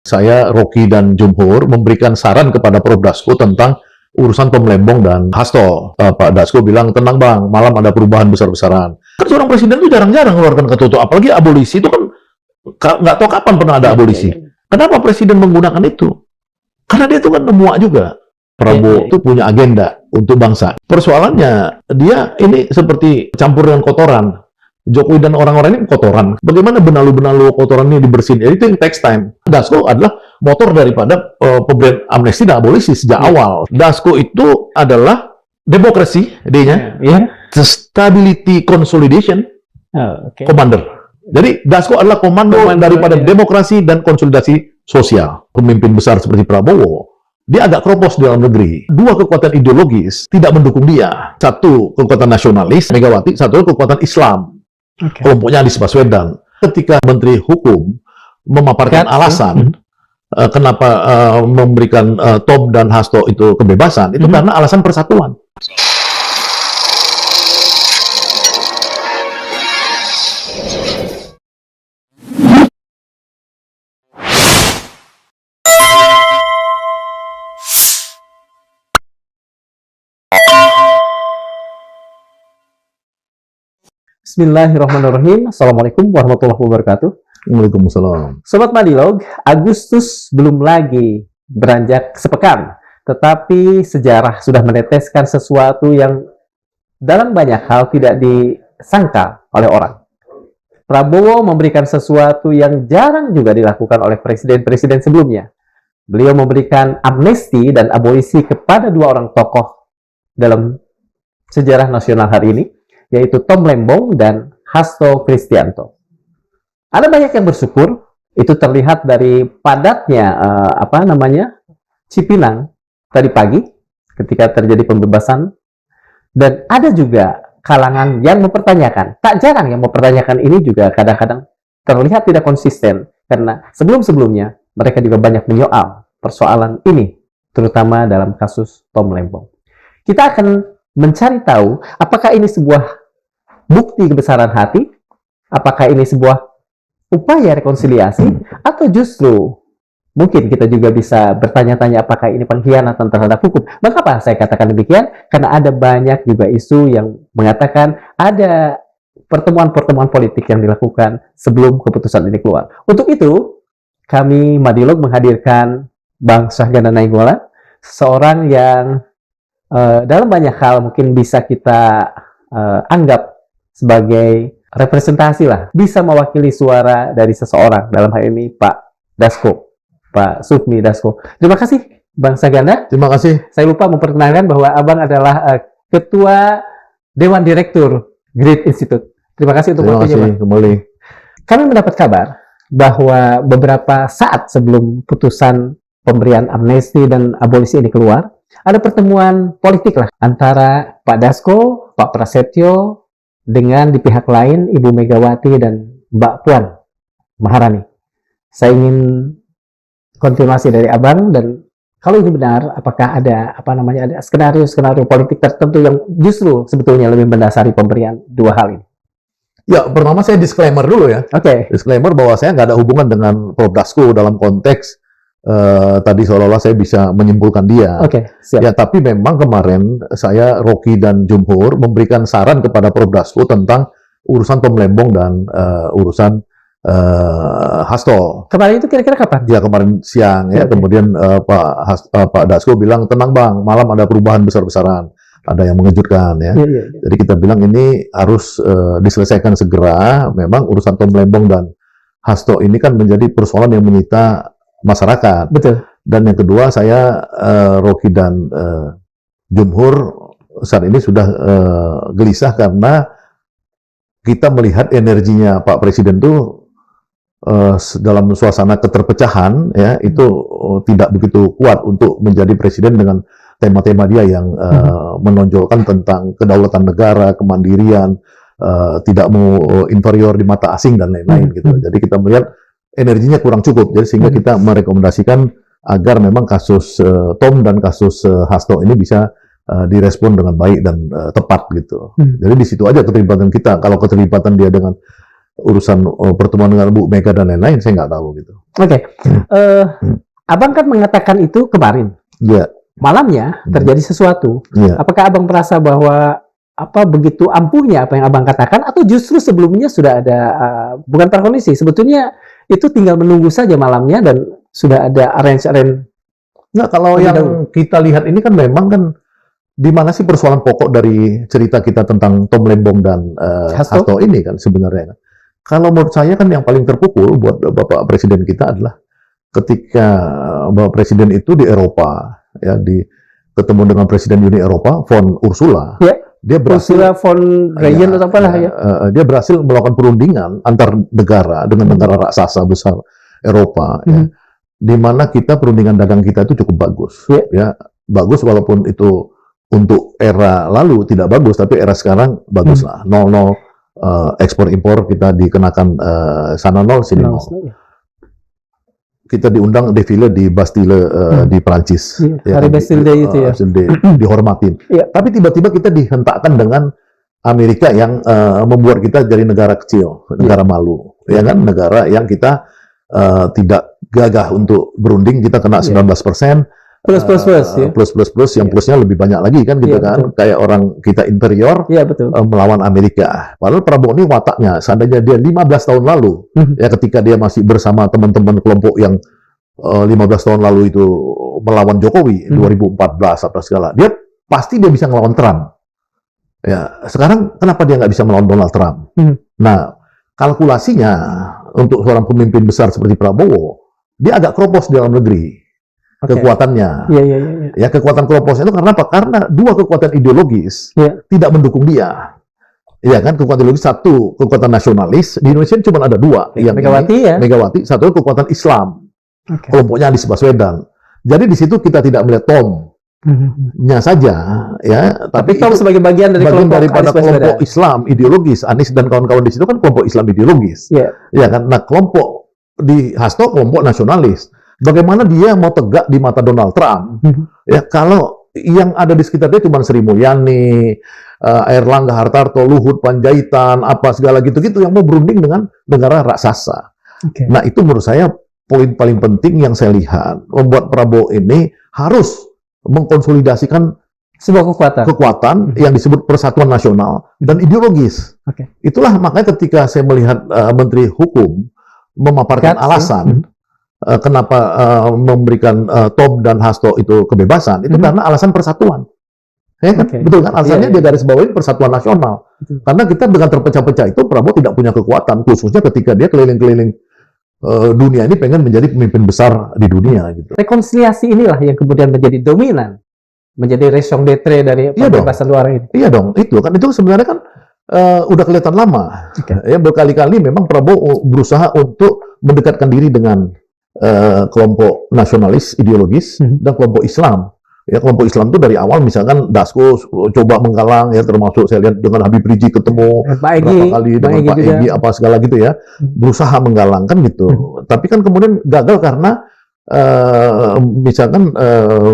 Saya, Rocky, dan Jumhur memberikan saran kepada Prof. Dasko tentang urusan Tom Lembong dan Hasto. Pak Dasko bilang, tenang bang, malam ada perubahan besar-besaran. Kan seorang presiden itu jarang-jarang mengeluarkan ketutup, apalagi abolisi itu kan nggak tahu kapan pernah ada abolisi. Kenapa presiden menggunakan itu? Karena dia itu kan memuak juga. Prabowo itu punya agenda untuk bangsa. Persoalannya, dia ini seperti campur dengan kotoran. Jokowi dan orang-orang ini kotoran. Bagaimana benalu-benalu kotoran ini dibersihin? Jadi itu yang takes time. Dasko adalah motor daripada pemberian amnesti dan abolisi sejak awal. Dasko itu adalah demokrasi, D-nya, stability consolidation commander. Jadi Dasko adalah komando daripada demokrasi dan konsolidasi sosial. Pemimpin besar seperti Prabowo, dia agak keropos di dalam negeri. Dua kekuatan ideologis tidak mendukung dia. Satu kekuatan nasionalis, Megawati, satu kekuatan Islam. Kelompoknya Anies Baswedan. Ketika Menteri Hukum memaparkan alasan kenapa memberikan Tom dan Hasto itu kebebasan, itu karena alasan persatuan. Bismillahirrahmanirrahim. Assalamualaikum warahmatullahi wabarakatuh. Waalaikumsalam. Sobat Madilog, Agustus belum lagi beranjak sepekan, tetapi sejarah sudah meneteskan sesuatu yang dalam banyak hal tidak disangka oleh orang. Prabowo memberikan sesuatu yang jarang juga dilakukan oleh presiden-presiden sebelumnya. Beliau memberikan amnesti dan abolisi kepada dua orang tokoh dalam sejarah nasional hari ini, yaitu Tom Lembong dan Hasto Kristianto. Ada banyak yang bersyukur, itu terlihat dari padatnya Cipinang tadi pagi ketika terjadi pembebasan, dan ada juga kalangan yang mempertanyakan. Tak jarang yang mempertanyakan ini juga kadang-kadang terlihat tidak konsisten, karena sebelum-sebelumnya mereka juga banyak menyoal persoalan ini, terutama dalam kasus Tom Lembong. Kita akan mencari tahu apakah ini sebuah bukti kebesaran hati, apakah ini sebuah upaya rekonsiliasi, atau justru mungkin kita juga bisa bertanya-tanya apakah ini pengkhianatan terhadap hukum. Mengapa saya katakan demikian? Karena ada banyak juga isu yang mengatakan ada pertemuan-pertemuan politik yang dilakukan sebelum keputusan ini keluar. Untuk itu, kami Madilog menghadirkan Bang Syahganda Nainggolan, seorang yang dalam banyak hal mungkin bisa kita anggap sebagai representasi lah, bisa mewakili suara dari seseorang, dalam hal ini Pak Dasko, Pak Sufmi Dasko. Terima kasih Bang Syahganda. Terima kasih. Saya lupa memperkenalkan bahwa Abang adalah Ketua Dewan Direktur Grid Institute. Terima kasih untuk waktunya, Bang. Kembali. Kami mendapat kabar bahwa beberapa saat sebelum putusan pemberian amnesti dan abolisi ini keluar, ada pertemuan politik lah antara Pak Dasko, Pak Prasetyo, dengan di pihak lain Ibu Megawati dan Mbak Puan Maharani. Saya ingin konfirmasi dari Abang, dan kalau ini benar, apakah ada ada skenario-skenario politik tertentu yang justru sebetulnya lebih mendasari pemberian dua hal ini? Ya, pertama saya disclaimer dulu ya. Oke. Disclaimer bahwa saya nggak ada hubungan dengan Prof. Dasko dalam konteks tadi seolah-olah saya bisa menyimpulkan dia. Oke, siap. Ya, tapi memang kemarin saya, Rocky, dan Jumhur memberikan saran kepada Prof. Dasko tentang urusan Tom Lembong dan urusan Hasto. Kemarin itu kira-kira kapan? Ya, kemarin siang ya. Kemudian Pak Dasko bilang, tenang bang, malam ada perubahan besar-besaran. Ada yang mengejutkan ya. Jadi kita bilang ini harus diselesaikan segera. Memang urusan Tom Lembong dan Hasto ini kan menjadi persoalan yang menyita masyarakat. Betul. Dan yang kedua, saya, Rocky, dan Jumhur saat ini sudah gelisah karena kita melihat energinya Pak Presiden itu dalam suasana keterpecahan ya, itu tidak begitu kuat untuk menjadi presiden dengan tema-tema dia yang menonjolkan tentang kedaulatan negara, kemandirian, tidak mau inferior di mata asing dan lain-lain gitu. Jadi kita melihat energinya kurang cukup, jadi sehingga kita merekomendasikan agar memang kasus Tom dan kasus Hasto ini bisa direspon dengan baik dan tepat gitu. Jadi di situ aja keterlibatan kita. Kalau keterlibatan dia dengan urusan pertemuan dengan Bu Mega dan lain-lain, saya nggak tahu gitu. Oke. Abang kan mengatakan itu kemarin. Iya, Malamnya terjadi sesuatu. iya. Apakah abang merasa bahwa begitu ampuhnya apa yang abang katakan, atau justru sebelumnya sudah ada bukan terkondisi, sebetulnya itu tinggal menunggu saja malamnya dan sudah ada arrange. Nggak, kalau Lebih yang dahulu. kita lihat ini kan memang kan di mana sih persoalan pokok dari cerita kita tentang Tom Lembong dan Hasto? Hasto ini kan sebenarnya. Kalau menurut saya kan yang paling terpukul buat Bapak Presiden kita adalah ketika Bapak Presiden itu di Eropa, ya, ketemu dengan Presiden Uni Eropa, von Ursula. Ya. Dia berhasil, Ursula von Leyen atau apalah ya. dia berhasil melakukan perundingan antar negara dengan negara raksasa besar Eropa, ya, di mana kita perundingan dagang kita itu cukup bagus, ya, bagus walaupun itu untuk era lalu tidak bagus, tapi era sekarang bagus lah, 0-0 ekspor impor kita dikenakan sana 0 sini 0. Kita diundang defile di Bastille di Prancis. Hari Bastille Day itu ya. Bastille Day, dihormatin. Iya. Tapi tiba-tiba kita dihentakkan dengan Amerika yang membuat kita jadi negara kecil, negara malu, ya kan, negara yang kita tidak gagah untuk berunding, kita kena 19%. Plus ya. Plus yang plusnya lebih banyak lagi kan gitu kan, betul. kayak orang kita inferior Betul. melawan Amerika. Padahal Prabowo ini wataknya, seandainya dia 15 tahun lalu, ya ketika dia masih bersama teman-teman kelompok yang 15 tahun lalu itu melawan Jokowi, 2014 apa segala, dia pasti dia bisa ngelawan Trump. Ya, sekarang kenapa dia nggak bisa melawan Donald Trump? Nah, kalkulasinya untuk seorang pemimpin besar seperti Prabowo, dia agak keropos di dalam negeri. Kekuatannya. Ya, kekuatan keropos itu karena apa? Karena dua kekuatan ideologis tidak mendukung dia. Iya kan, kekuatan ideologis, satu kekuatan nasionalis, di Indonesia cuma ada dua, yang Megawati, satu kekuatan Islam. Kelompoknya Anies Baswedan. Jadi di situ kita tidak melihat Tom-nya saja, ya, tapi Tom sebagai bagian dari daripada kelompok Islam ideologis. Anies dan kawan-kawan di situ kan kelompok Islam ideologis. Ya kan, nah kelompok di Hasto kelompok nasionalis. Bagaimana dia mau tegak di mata Donald Trump? Ya, kalau yang ada di sekitar dia cuma Sri Mulyani, Airlangga Hartarto, Luhut Panjaitan, apa segala gitu-gitu yang mau berunding dengan negara raksasa. Nah, itu menurut saya poin paling penting yang saya lihat membuat Prabowo ini harus mengkonsolidasikan sebuah kekuatan yang disebut persatuan nasional dan ideologis. Itulah makanya ketika saya melihat Menteri Hukum memaparkan alasan kenapa memberikan Tom dan Hasto itu kebebasan, itu karena alasan persatuan. Ya kan? Betul kan? Alasannya dia garis bawahi persatuan nasional. Karena kita dengan terpecah-pecah itu, Prabowo tidak punya kekuatan, khususnya ketika dia keliling-keliling dunia ini pengen menjadi pemimpin besar di dunia. Gitu. Rekonsiliasi inilah yang kemudian menjadi dominan, menjadi raison d'être dari pembebasan luar ini. Iya dong, itu sebenarnya kan udah kelihatan lama. Ya, berkali-kali memang Prabowo berusaha untuk mendekatkan diri dengan kelompok nasionalis ideologis dan kelompok Islam. Ya, kelompok Islam itu dari awal misalkan Dasko coba menggalang, ya, termasuk saya lihat dengan Habib Rizik ketemu berapa kali dengan Pak Egy apa segala gitu ya, berusaha menggalang kan gitu. Tapi kan kemudian gagal karena misalkan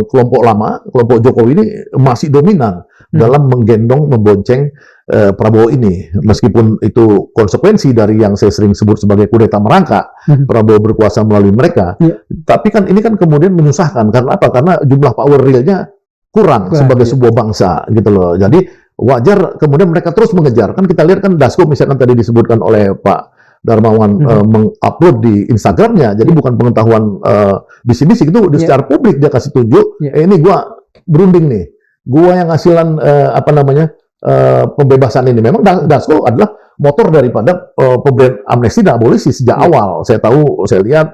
kelompok lama, kelompok Jokowi ini masih dominan dalam menggendong, membonceng Prabowo ini, meskipun itu konsekuensi dari yang saya sering sebut sebagai kudeta merangkak, Prabowo berkuasa melalui mereka. Tapi kan ini kan kemudian menyusahkan, karena apa? Karena jumlah power realnya kurang sebagai sebuah bangsa, gitu loh. Jadi wajar kemudian mereka terus mengejar. Kan kita lihat kan Dasko misalkan tadi disebutkan oleh Pak Darmawan mengupload di Instagramnya, jadi bukan pengetahuan bisik-bisik, itu secara publik dia kasih tunjuk, ini gua berunding nih, gua yang hasilan pembebasan ini. Memang Dasko adalah motor daripada pemberian amnesti dan abolisi sejak awal. Saya tahu, saya lihat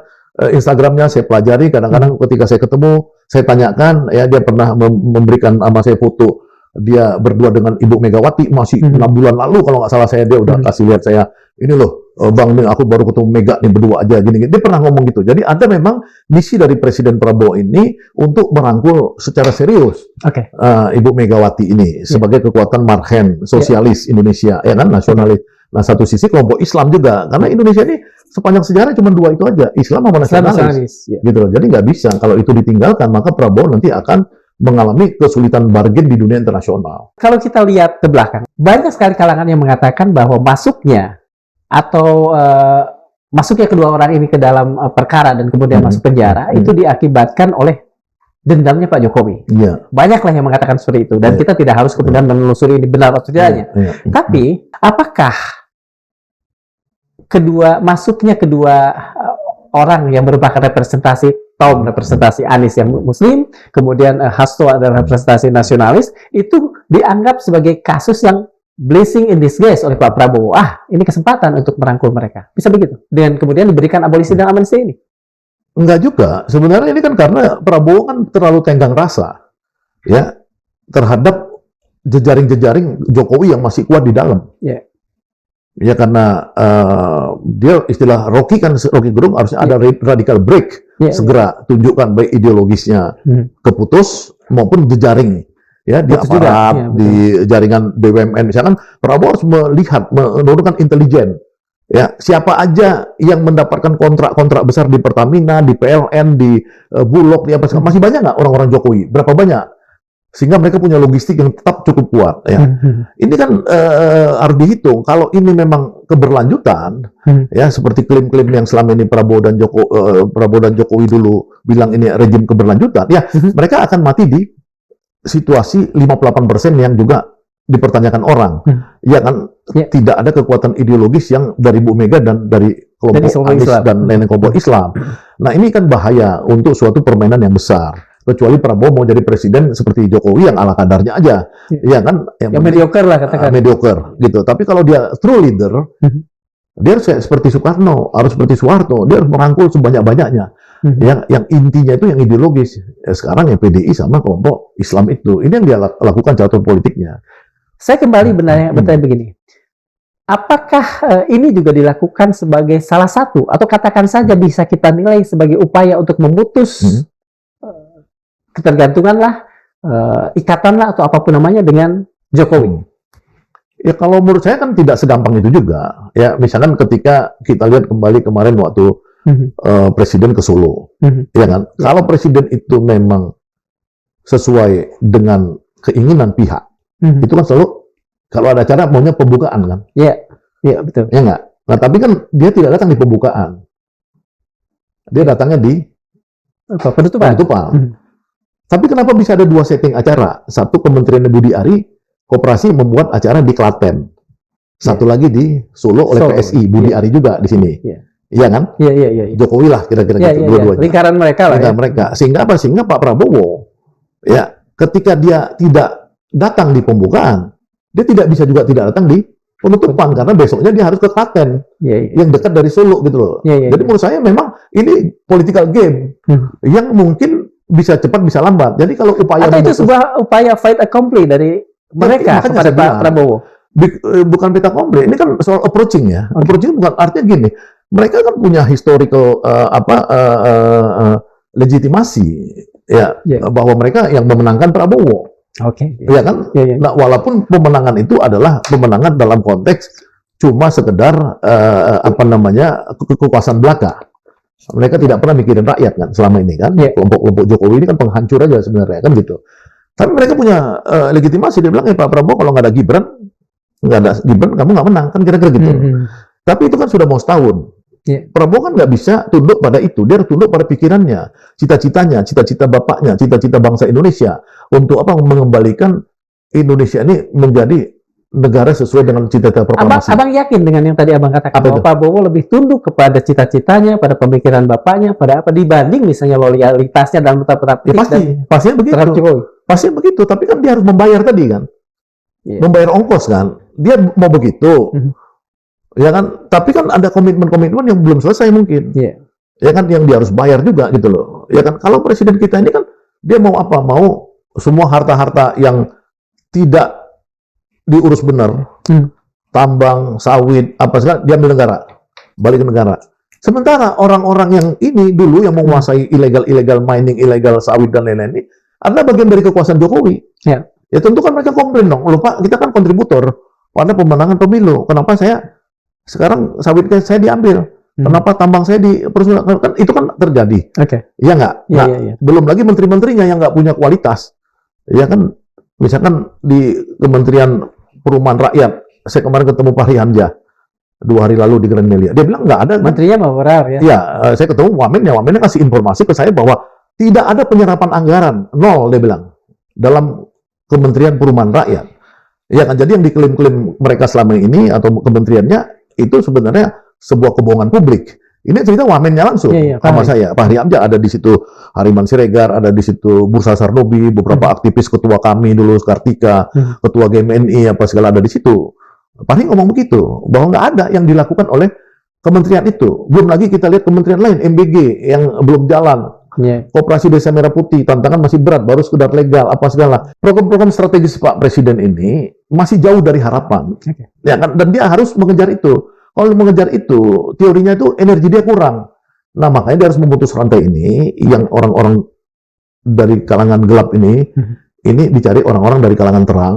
Instagramnya, saya pelajari, kadang-kadang ketika saya ketemu, saya tanyakan, ya, dia pernah memberikan sama saya foto dia berdua dengan Ibu Megawati masih 6 bulan lalu kalau nggak salah, dia udah kasih lihat saya, ini loh Bang, nih aku baru ketemu Mega nih berdua aja gini. Dia pernah ngomong gitu. Jadi ada memang misi dari Presiden Prabowo ini untuk merangkul secara serius Ibu Megawati ini sebagai kekuatan marhen sosialis Indonesia, ya kan, nasionalis. Nah, satu sisi kelompok Islam juga, karena Indonesia ini sepanjang sejarah cuma dua itu aja, Islam sama nasionalis, gitu loh. Jadi nggak bisa kalau itu ditinggalkan, maka Prabowo nanti akan mengalami kesulitan bargain di dunia internasional. Kalau kita lihat ke belakang, banyak sekali kalangan yang mengatakan bahwa masuknya atau masuknya kedua orang ini ke dalam perkara dan kemudian masuk penjara itu diakibatkan oleh dendamnya Pak Jokowi. Banyaklah yang mengatakan seperti itu dan kita tidak harus kemudian menelusuri ini benar atau tidaknya. Tapi apakah masuknya kedua orang yang merupakan representasi Anies yang Muslim, kemudian Hasto adalah representasi nasionalis, itu dianggap sebagai kasus yang blessing in disguise oleh Pak Prabowo. Ini kesempatan untuk merangkul mereka. Bisa begitu. Dan kemudian diberikan abolisi dan amnesti ini. Enggak juga. Sebenarnya ini kan karena Prabowo kan terlalu tenggang rasa ya terhadap jejaring-jejaring Jokowi yang masih kuat di dalam. Ya karena dia istilah Rocky Gerung harusnya ada radical break, segera tunjukkan baik ideologisnya keputus maupun jejaring ya di aparat, di jaringan BUMN. Misalkan Prabowo harus melihat, menurunkan intelijen. Ya, siapa aja yang mendapatkan kontrak-kontrak besar di Pertamina, di PLN, di Bulog, di apa masih banyak nggak orang-orang Jokowi? Berapa banyak? Sehingga mereka punya logistik yang tetap cukup kuat. Ya, ini kan harus dihitung. Kalau ini memang keberlanjutan, ya seperti klaim-klaim yang selama ini Prabowo dan Jokowi dulu bilang ini rejim keberlanjutan, ya mereka akan mati di situasi 58% yang juga dipertanyakan orang, ya kan tidak ada kekuatan ideologis yang dari Bu Mega dan dari kelompok Anies dan lain kelompok Islam. Nah ini kan bahaya untuk suatu permainan yang besar. Kecuali Prabowo mau jadi presiden seperti Jokowi yang ala kadarnya aja, ya kan? Yang mediocre lah katakan. Mediocre gitu. Tapi kalau dia true leader, dia harus seperti Soekarno, harus seperti Soeharto, dia harus merangkul sebanyak-banyaknya. Yang intinya itu yang ideologis. Sekarang yang PDI sama kelompok Islam itu, ini yang dia lakukan catur politiknya. Saya kembali bertanya begini, apakah ini juga dilakukan sebagai salah satu, atau katakan saja bisa kita nilai sebagai upaya untuk memutus ketergantungan lah, ikatan lah, atau apapun namanya dengan Jokowi? Ya kalau menurut saya kan tidak segampang itu juga. Ya misalkan ketika kita lihat kembali kemarin waktu Presiden ke Solo, ya kan? Kalau Presiden itu memang sesuai dengan keinginan pihak, itu kan selalu kalau ada acara maunya pembukaan kan? Iya, betul. Ya nggak? Nah tapi kan dia tidak datang di pembukaan, dia datangnya di penutupan. Tapi kenapa bisa ada dua setting acara? Satu Kementerian Budi Ari, Koperasi membuat acara di Klaten, satu lagi di Solo oleh PSI, Budi Ari juga di sini. Iya kan? Iya. Jokowi lah kira-kira gitu dua-duanya. Lingkaran mereka lah. Lingkaran mereka. Sehingga apa? Sehingga Pak Prabowo ya ketika dia tidak datang di pembukaan, dia tidak bisa juga tidak datang di penutupan karena besoknya dia harus ke Klaten yang dekat dari Solo gitu loh. Jadi menurut saya memang ini political game yang mungkin bisa cepat bisa lambat. Jadi kalau upaya atau itu sebuah upaya fight accompli dari mereka kepada Pak Prabowo. Bukan fait accompli, ini kan soal approaching ya. Approaching bukan artinya gini. Mereka kan punya historical legitimasi ya bahwa mereka yang memenangkan Prabowo. Ya kan? Nah, walaupun pemenangan itu adalah pemenangan dalam konteks cuma sekedar kekuasaan belaka. Mereka tidak pernah mikirin rakyat kan selama ini kan. Kelompok-kelompok Jokowi ini kan penghancur aja sebenarnya kan gitu. Tapi mereka punya legitimasi. Dia bilang Pak Prabowo kalau nggak ada Gibran kamu nggak menang kan kira-kira gitu. Tapi itu kan sudah mau setahun. Prabowo kan nggak bisa tunduk pada itu. Dia harus tunduk pada pikirannya, cita-citanya, cita-cita bapaknya, cita-cita bangsa Indonesia untuk mengembalikan Indonesia ini menjadi negara sesuai dengan cita-cita proklamasi. Abang yakin dengan yang tadi abang katakan bahwa Prabowo lebih tunduk kepada cita-citanya, pada pemikiran bapaknya, pada apa dibanding misalnya loyalitasnya dalam tata pastinya begitu. Pastinya begitu. Tapi kan dia harus membayar tadi kan, membayar ongkos kan. Dia mau begitu. Ya kan, tapi kan ada komitmen-komitmen yang belum selesai mungkin. Ya kan, yang dia harus bayar juga gitu loh. Ya kan, kalau presiden kita ini kan dia mau apa? Mau semua harta-harta yang tidak diurus benar, tambang, sawit, apa segala dia ambil negara, balik ke negara. Sementara orang-orang yang ini dulu yang menguasai illegal mining, illegal sawit dan lain-lain ini adalah bagian dari kekuasaan Jokowi. Ya tentu kan mereka komplain dong, lupa kita kan kontributor pada pemenangan pemilu. Kenapa sekarang sawit saya diambil? Kenapa tambang saya kan itu kan terjadi. Iya nggak? Nah, belum lagi menteri-menterinya yang nggak punya kualitas. Ya kan, misalkan di Kementerian Perumahan Rakyat, saya kemarin ketemu Fahri Hamzah. 2 hari lalu di Grand Melia. Dia bilang nggak ada. Menterinya mau berar ya. Ya, saya ketemu Wamennya kasih informasi ke saya bahwa tidak ada penyerapan anggaran, nol dia bilang dalam Kementerian Perumahan Rakyat. Ya kan, jadi yang diklaim-klaim mereka selama ini atau kementeriannya itu sebenarnya sebuah kebohongan publik. Ini cerita Wamennya langsung sama saya. Fahri Hamzah ada di situ, Hariman Siregar ada di situ, Bursa Sarnobi, beberapa aktivis ketua kami dulu, Kartika, ketua GMNI apa segala ada di situ. Fahri ngomong begitu, bahwa nggak ada yang dilakukan oleh kementerian itu. Belum lagi kita lihat kementerian lain, MBG yang belum jalan. Koperasi Desa Merah Putih, tantangan masih berat, baru sekedar legal, apa segala. Program-program strategis Pak Presiden ini masih jauh dari harapan. Ya kan? Dan dia harus mengejar itu. Kalau mengejar itu, teorinya itu energi dia kurang. Nah, makanya dia harus memutus rantai ini, yang orang-orang dari kalangan gelap ini dicari orang-orang dari kalangan terang,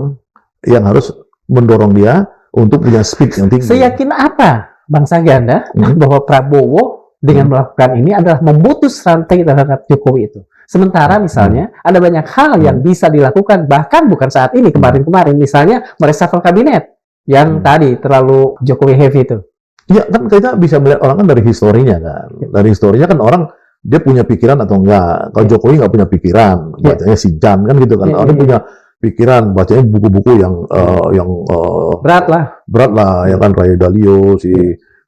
yang harus mendorong dia untuk punya speed yang tinggi. Seyakin apa, Bang Saganda, bahwa Prabowo dengan melakukan ini adalah memutus rantai terhadap Jokowi itu. Sementara misalnya ada banyak hal yang bisa dilakukan, bahkan bukan saat ini, kemarin-kemarin. Misalnya mereshuffle kabinet yang tadi terlalu Jokowi heavy itu. Ya kan kita bisa melihat orang kan dari historinya kan. Dari historinya kan orang dia punya pikiran atau enggak. Kalau Jokowi nggak punya pikiran, bacanya Sincan kan gitu kan. Orang punya pikiran, bacanya buku-buku yang berat lah ya kan, Ray Dalio,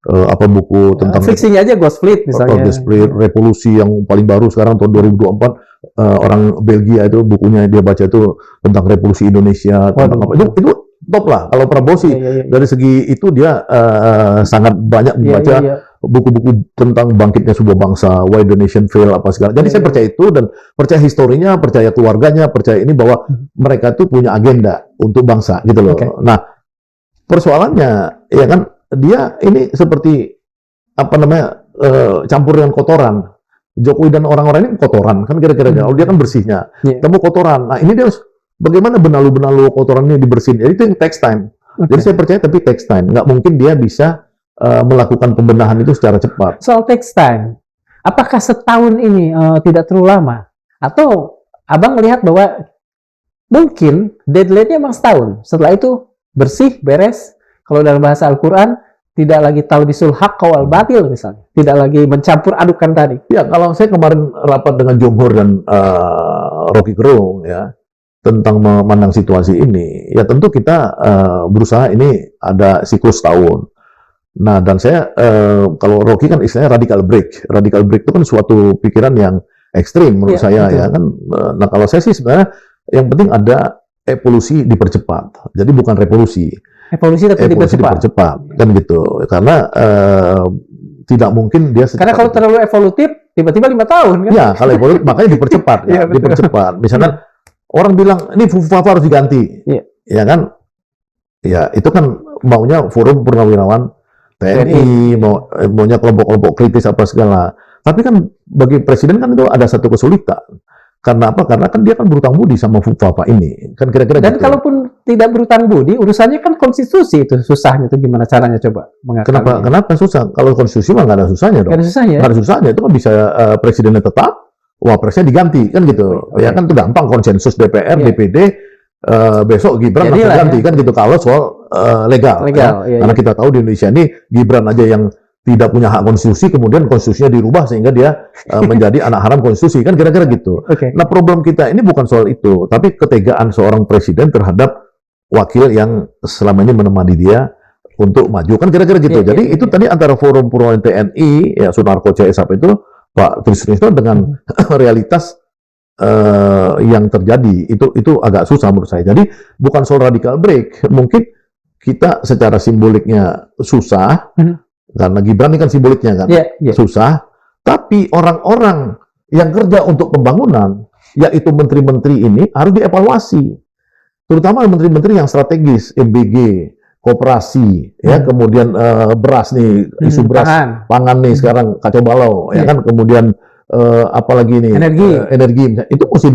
apa buku tentang fiksinya aja Ghost Fleet misalnya. Ghost Fleet, revolusi yang paling baru sekarang tahun 2024, orang Belgia itu bukunya dia baca itu tentang revolusi Indonesia, tentang apa. Itu top lah. Kalau Prabowo sih dari segi itu dia sangat banyak membaca buku-buku tentang bangkitnya sebuah bangsa, Why the Nation Fail, apa segala. Jadi saya percaya itu, dan percaya historinya, percaya keluarganya, percaya ini bahwa mereka tuh punya agenda untuk bangsa gitu loh. Nah, persoalannya ya kan dia ini seperti apa namanya campur dengan kotoran. Jokowi dan orang-orang ini kotoran kan kira-kira. Kalau dia kan bersihnya, kamu kotoran. Nah, ini dia harus bagaimana benalu-benalu kotoran ini dibersihin. Jadi itu yang takes time. Jadi saya percaya tapi takes time. Nggak mungkin dia bisa melakukan pembenahan itu secara cepat. Soal takes time, apakah setahun ini tidak terlalu lama? Atau Abang melihat bahwa mungkin deadline-nya memang setahun. Setelah itu bersih, beres. Kalau dalam bahasa Al-Quran, tidak lagi talbisul haqq wal batil misalnya. Tidak lagi mencampur adukan tadi. Ya, kalau saya kemarin rapat dengan Jumhur dan Rocky Gerung ya, tentang memandang situasi ini, ya tentu kita berusaha ini ada siklus tahun. Nah, dan saya, kalau Rocky kan istilahnya radical break. Radical break itu kan suatu pikiran yang ekstrim menurut saya, ya kan. Nah, kalau saya sih sebenarnya yang penting ada evolusi dipercepat. Jadi bukan revolusi. Evolusi dipercepat. Kan gitu. Karena tidak mungkin dia... Karena kalau terlalu evolutif, tiba-tiba 5 tahun kan? Ya, kalau evolutif, makanya dipercepat. Ya, dipercepat. Misalkan orang bilang, ini FUFA harus diganti. Ya kan? Ya, itu kan maunya forum purnawirawan TNI, maunya kelompok-kelompok kritis apa segala. Tapi kan bagi presiden kan itu ada satu kesulitan. Karena apa? Karena kan dia kan berutang budi sama FUFA ini. Kan kira-kira dan gitu. Kalaupun tidak berutang budi, urusannya kan konstitusi itu. Susahnya itu gimana caranya coba mengatakan. Kenapa susah? Kalau konstitusi mah nggak ada susahnya dong. Nggak ada susahnya. Nggak ada susahnya. Itu kan bisa presidennya tetap, wapresnya diganti. Kan gitu. Ya kan itu gampang, konsensus DPR, DPD, besok Gibran langsung ganti. Kan gitu. Kalau soal legal. Karena kita tahu di Indonesia ini Gibran aja yang tidak punya hak konstitusi, kemudian konstitusinya dirubah sehingga dia menjadi anak haram konstitusi, kan kira-kira gitu. Nah, problem kita ini bukan soal itu, tapi ketegaan seorang presiden terhadap wakil yang selama ini menemani dia untuk maju, kan kira-kira gitu. Jadi itu tadi antara forum Purwakarta TNI, ya Sunarko CS itu Pak Trisno dengan realitas yang terjadi itu agak susah menurut saya. Jadi bukan soal radical break, mungkin kita secara simboliknya susah. Karena Gibran ini kan simboliknya kan, susah. Tapi orang-orang yang kerja untuk pembangunan, yaitu menteri-menteri ini harus dievaluasi. Terutama menteri-menteri yang strategis, MBG, koperasi, ya kemudian beras nih, isu beras, pangan nih sekarang kacau balau, ya kan. Kemudian apalagi nih, energi, itu mesti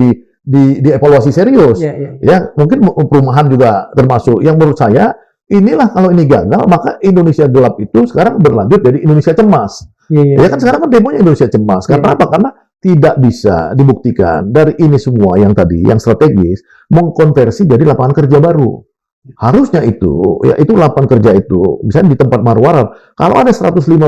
dievaluasi serius. Ya mungkin perumahan juga termasuk. Yang menurut saya inilah kalau ini gagal, maka Indonesia gelap itu sekarang berlanjut jadi Indonesia cemas. Ya kan sekarang kan demonya Indonesia cemas. Karena apa? Karena tidak bisa dibuktikan dari ini semua yang tadi, yang strategis, mengkonversi jadi lapangan kerja baru. Harusnya itu, ya itu lapangan kerja itu, misalnya di tempat Marwarar, kalau ada 150.000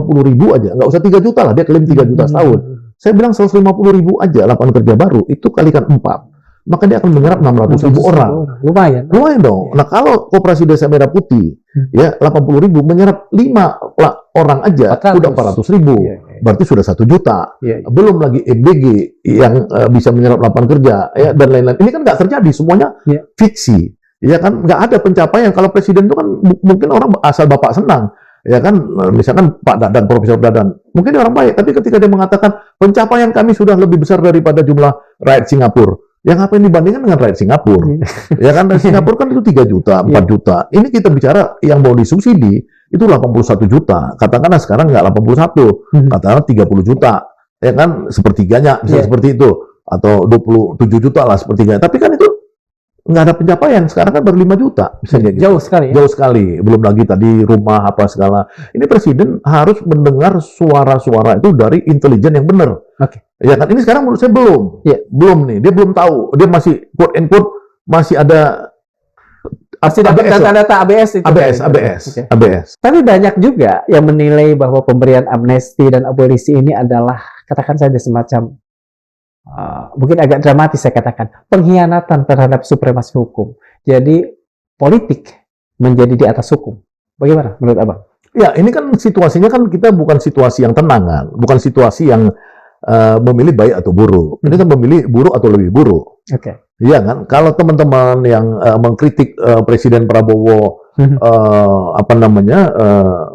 aja, nggak usah 3 juta lah, dia klaim 3 juta setahun. Saya bilang 150.000 aja lapangan kerja baru, itu kalikan 4. Maka dia akan menyerap 600.000 orang. Lumayan. Lumayan dong. Nah kalau Koperasi Desa Merah Putih, ya 80.000 menyerap 5 orang aja, 400. udah 400.000. Iya, iya. Berarti sudah 1 juta. Iya, iya. Belum lagi MBG yang bisa menyerap lapangan kerja, ya dan lain-lain. Ini kan nggak terjadi, semuanya Iya. fiksi. Ya kan nggak ada pencapaian. Kalau presiden itu kan mungkin orang asal bapak senang, ya kan misalkan Pak Dadan, Profesor Dadan, mungkin dia orang baik. Tapi ketika dia mengatakan pencapaian kami sudah lebih besar daripada jumlah rakyat Singapura, yang ngapain dibandingkan dengan rakyat Singapura? Ya kan dari Singapura kan itu 3 juta, 4 juta. Ini kita bicara yang mau disubsidi itu 81 juta. Katakanlah sekarang nggak 81, katakanlah 30 juta. Ya kan sepertiganya bisa seperti itu, atau 27 juta lah sepertiganya. Tapi kan itu nggak ada pencapaian. Sekarang kan baru 5 juta. Misalnya gitu. Jauh sekali ya? Jauh sekali. Belum lagi tadi rumah apa segala. Ini presiden harus mendengar suara-suara itu dari intelijen yang benar. Oke. Ya kan ini sekarang menurut saya belum. Iya. Belum nih. Dia belum tahu. Dia masih quote and quote masih ada Pasti dapat ABS. data ABS itu. ABS. Oke. ABS. Tapi banyak juga yang menilai bahwa pemberian amnesti dan abolisi ini adalah, katakan saja semacam, mungkin agak dramatis saya katakan, pengkhianatan terhadap supremasi hukum. Jadi politik menjadi di atas hukum. Bagaimana menurut Abang? Ya, ini kan situasinya kan kita bukan situasi yang tenang kan, bukan situasi yang memilih baik atau buruk. Ini kan memilih buruk atau lebih buruk. Oke. Iya kan? Kalau teman-teman yang mengkritik Presiden Prabowo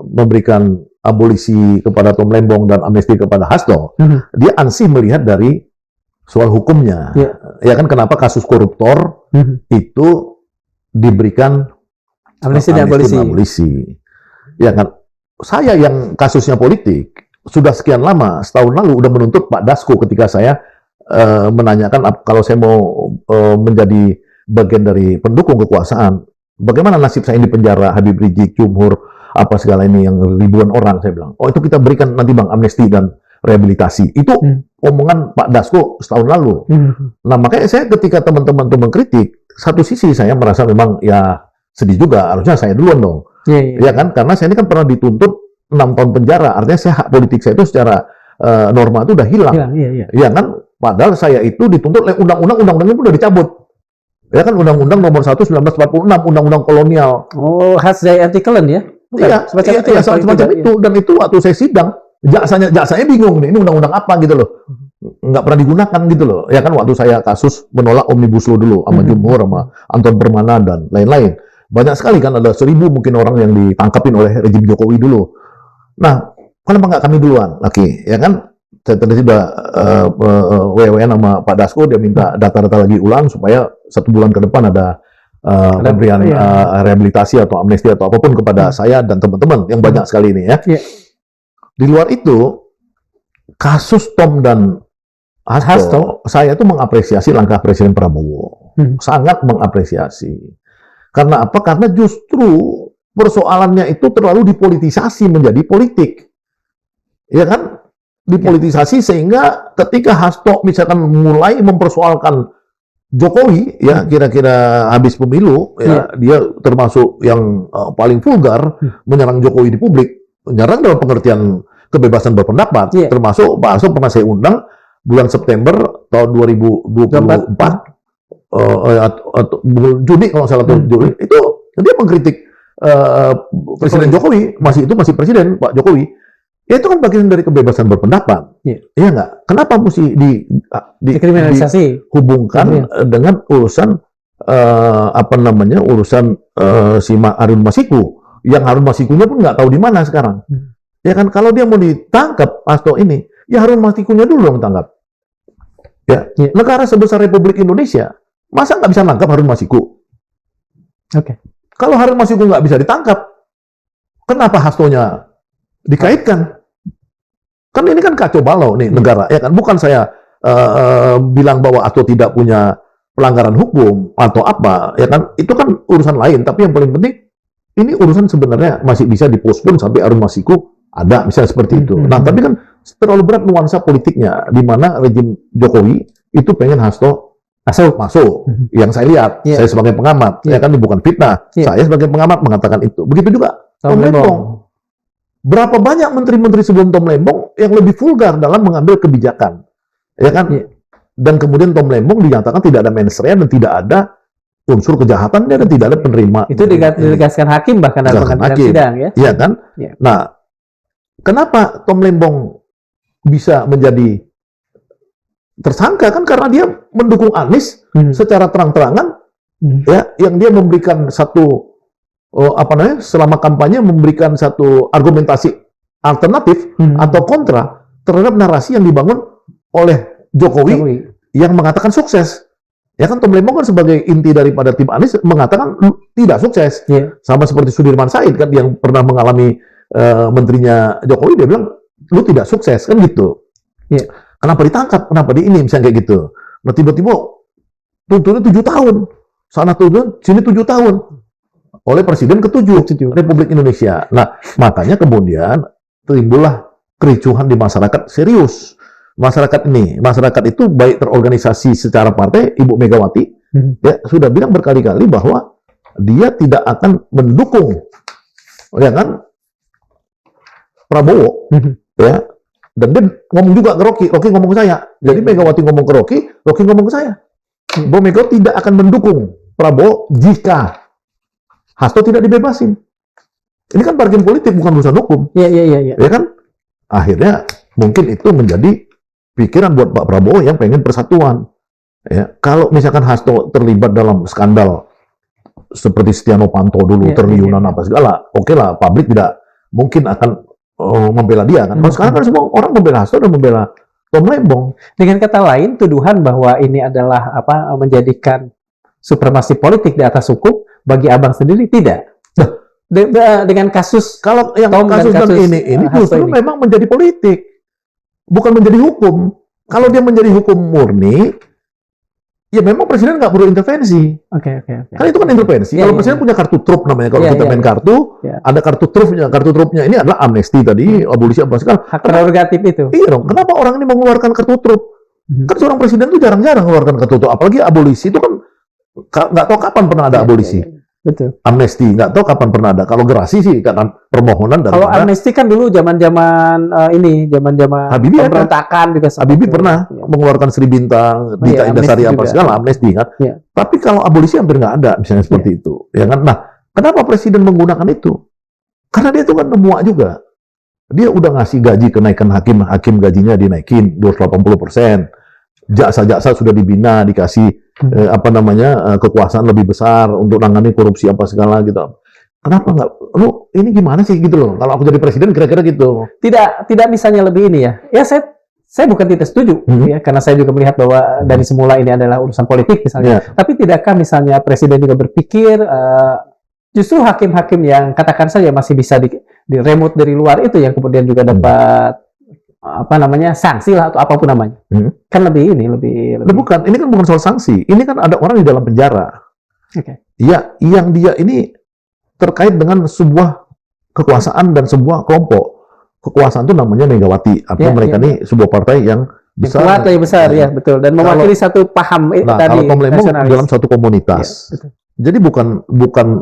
memberikan abolisi kepada Tom Lembong dan amnesti kepada Hasto, dia ansih melihat dari soal hukumnya. Ya kan kenapa kasus koruptor itu diberikan Amnesti dan abolisi. Ya kan? Saya yang kasusnya politik sudah sekian lama, setahun lalu udah menuntut Pak Dasko ketika saya menanyakan kalau saya mau menjadi bagian dari pendukung kekuasaan, bagaimana nasib saya di penjara, Habib Rizik, Jumhur, apa segala ini yang ribuan orang, saya bilang, oh itu kita berikan nanti Bang amnesti dan rehabilitasi. Itu omongan Pak Dasko setahun lalu. Nah makanya saya ketika teman-teman itu mengkritik, satu sisi saya merasa memang ya sedih juga, harusnya saya duluan dong. Ya kan, karena saya ini kan pernah dituntut 6 tahun penjara, artinya saya hak politik saya itu secara norma itu udah hilang. Iya kan, padahal saya itu dituntut oleh undang-undangnya pun udah dicabut. Ya kan Undang-Undang Nomor 1 1946, Undang-Undang Kolonial. Oh, Hatzai Artikelen ya? Bukan? Iya, semacam itu. Iya, semacam itu. Dan itu waktu saya sidang, jaksanya bingung nih, ini undang-undang apa gitu loh. Nggak pernah digunakan gitu loh. Ya kan waktu saya kasus menolak Omnibus Law dulu sama Jumhur, sama Anton Permana dan lain-lain. Banyak sekali kan, ada 1.000 mungkin orang yang ditangkapin oleh rejim Jokowi dulu. Nah, kenapa nggak kami duluan? Oke, ya kan? Saya tadi sudah WWN sama Pak Dasko, dia minta data-data lagi ulang supaya 1 bulan ke depan ada pemberian rehabilitasi atau amnesti atau apapun kepada saya dan teman-teman yang banyak sekali ini ya. Di luar itu, kasus Tom dan Hasto, saya itu mengapresiasi langkah Presiden Prabowo. Sangat mengapresiasi. Karena apa? Karena justru persoalannya itu terlalu dipolitisasi menjadi politik. Ya kan? Dipolitisasi sehingga ketika Hasto misalkan mulai mempersoalkan Jokowi, ya kira-kira habis pemilu, ya dia termasuk yang paling vulgar menyerang Jokowi di publik. Menyerang dalam pengertian kebebasan berpendapat. Termasuk Pak Hasto pernah saya undang bulan September tahun 2024, atau Juni kalau salah Juli, itu dia mengkritik Presiden Jokowi, masih presiden Pak Jokowi. Ya itu kan bagian dari kebebasan berpendapat. Iya nggak? Kenapa mesti dikriminalisasi? Dihubungkan dengan urusan urusan si Harun Masiku, yang Harun Masikunya pun nggak tahu di mana sekarang. Ya kan, kalau dia mau ditangkap Hasto ini, ya Harun Masikunya dulu dong tangkap. Ya, negara sebesar Republik Indonesia, masa nggak bisa nangkap Harun Masiku? Kalau Harun Masiku nggak bisa ditangkap, kenapa Hastonya dikaitkan? Kan ini kan kacau balau nih negara, ya kan? Bukan saya bilang bahwa Hasto tidak punya pelanggaran hukum atau apa, ya kan? Itu kan urusan lain. Tapi yang paling penting, ini urusan sebenarnya masih bisa dipospon sampai Harun Masiku ada, misalnya seperti itu. Nah, tapi kan terlalu berat nuansa politiknya, di mana rejim Jokowi itu pengen Hasto masuk. Yang saya lihat, Iya. saya sebagai pengamat, Iya. ya kan ini bukan fitnah. Iya. Saya sebagai pengamat mengatakan itu. Begitu juga Tom Lembong. Berapa banyak menteri-menteri sebelum Tom Lembong yang lebih vulgar dalam mengambil kebijakan, ya kan? Iya. Dan kemudian Tom Lembong dinyatakan tidak ada mens rea dan tidak ada unsur kejahatan dan tidak ada penerima. Itu ditegaskan hakim bahkan dalam Ditegaskan pengadilan hakim. sidang ya. Iya kan? Iya. Nah, kenapa Tom Lembong bisa menjadi tersangka kan karena dia mendukung Anies secara terang-terangan, ya, yang dia memberikan satu selama kampanye memberikan satu argumentasi alternatif atau kontra terhadap narasi yang dibangun oleh Jokowi yang mengatakan sukses. Ya kan Tom Lembong kan sebagai inti daripada tim Anies mengatakan tidak sukses. Iya. Sama seperti Sudirman Said kan yang pernah mengalami menterinya Jokowi, dia bilang lu tidak sukses kan gitu. Iya. Kenapa ditangkap? Kenapa di ini misalnya kayak gitu? Nah tiba-tiba tuntutannya 7 tahun, sana tuntun sini 7 tahun oleh Presiden ke-7 Republik Indonesia. Nah makanya kemudian timbullah kericuhan di masyarakat serius. Masyarakat itu baik terorganisasi secara partai, Ibu Megawati ya sudah bilang berkali-kali bahwa dia tidak akan mendukung, ya kan, Prabowo, ya. Dan dia ngomong juga ke Rocky ngomong ke saya. Jadi Megawati ngomong ke Rocky ngomong ke saya. Bahwa Megawati tidak akan mendukung Prabowo jika Hasto tidak dibebasin. Ini kan bargain politik, bukan urusan hukum. Iya. Ya kan? Akhirnya mungkin itu menjadi pikiran buat Pak Prabowo yang pengen persatuan. Ya, kalau misalkan Hasto terlibat dalam skandal seperti Setia Novanto dulu, triliunan apa segala, oke lah, publik tidak mungkin akan membela dia kan. Kalau sekarang kan semua orang membela Hasto dan membela Tom Lembong. Dengan kata lain, tuduhan bahwa ini adalah menjadikan supremasi politik di atas hukum bagi abang sendiri tidak. Dengan kasus Kalau yang Tom kasus dan ini Hasto justru ini memang menjadi politik, bukan menjadi hukum. Kalau dia menjadi hukum murni, ya memang presiden nggak perlu intervensi. Oke. Kan itu kan intervensi. Kalau presiden punya kartu truf namanya, kalau kita main kartu, ada kartu trufnya. Kartu trufnya ini adalah amnesti tadi, abolisi apa segala. hak prerogatif itu. Iya dong. Kenapa orang ini mengeluarkan kartu truf? Kan seorang presiden tuh jarang-jarang mengeluarkan kartu truf. Apalagi abolisi itu kan nggak tahu kapan pernah ada abolisi. Betul. Amnesti nggak tahu kapan pernah ada. Kalau gerasi sih karena permohonan dari Kalau amnesti kan dulu zaman-zaman Habibie pemberontakan juga. Habibie pernah mengeluarkan Sri Bintang, Dita Indasari apa segala amnesti kan. Iya. Tapi kalau abolisi hampir nggak ada misalnya seperti itu. Ya kan? Nah, kenapa presiden menggunakan itu? Karena dia itu kan memuak juga. Dia udah ngasih gaji kenaikan hakim gajinya dinaikin 280%. Jaksa-jaksa sudah dibina, dikasih kekuasaan lebih besar untuk nangani korupsi apa segala gitu. Kenapa nggak? Lu ini gimana sih gitu loh? Kalau aku jadi presiden kira-kira gitu. Tidak misalnya lebih ini ya. Ya saya bukan tidak setuju ya, karena saya juga melihat bahwa dari semula ini adalah urusan politik misalnya. Tapi tidakkah misalnya presiden juga berpikir justru hakim-hakim yang katakan saja masih bisa di remote dari luar itu yang kemudian juga dapat sanksi lah atau apapun namanya. Kan lebih bukan, ini kan bukan soal sanksi. Ini kan ada orang di dalam penjara. Oke. Ya, yang dia ini terkait dengan sebuah kekuasaan dan sebuah kelompok. Kekuasaan itu namanya Megawati. Artinya mereka ini sebuah partai yang besar. Kuat, yang besar, ya betul. Dan mewakili satu paham tadi. Kalau Tom Lembong dalam satu komunitas. Ya, jadi bukan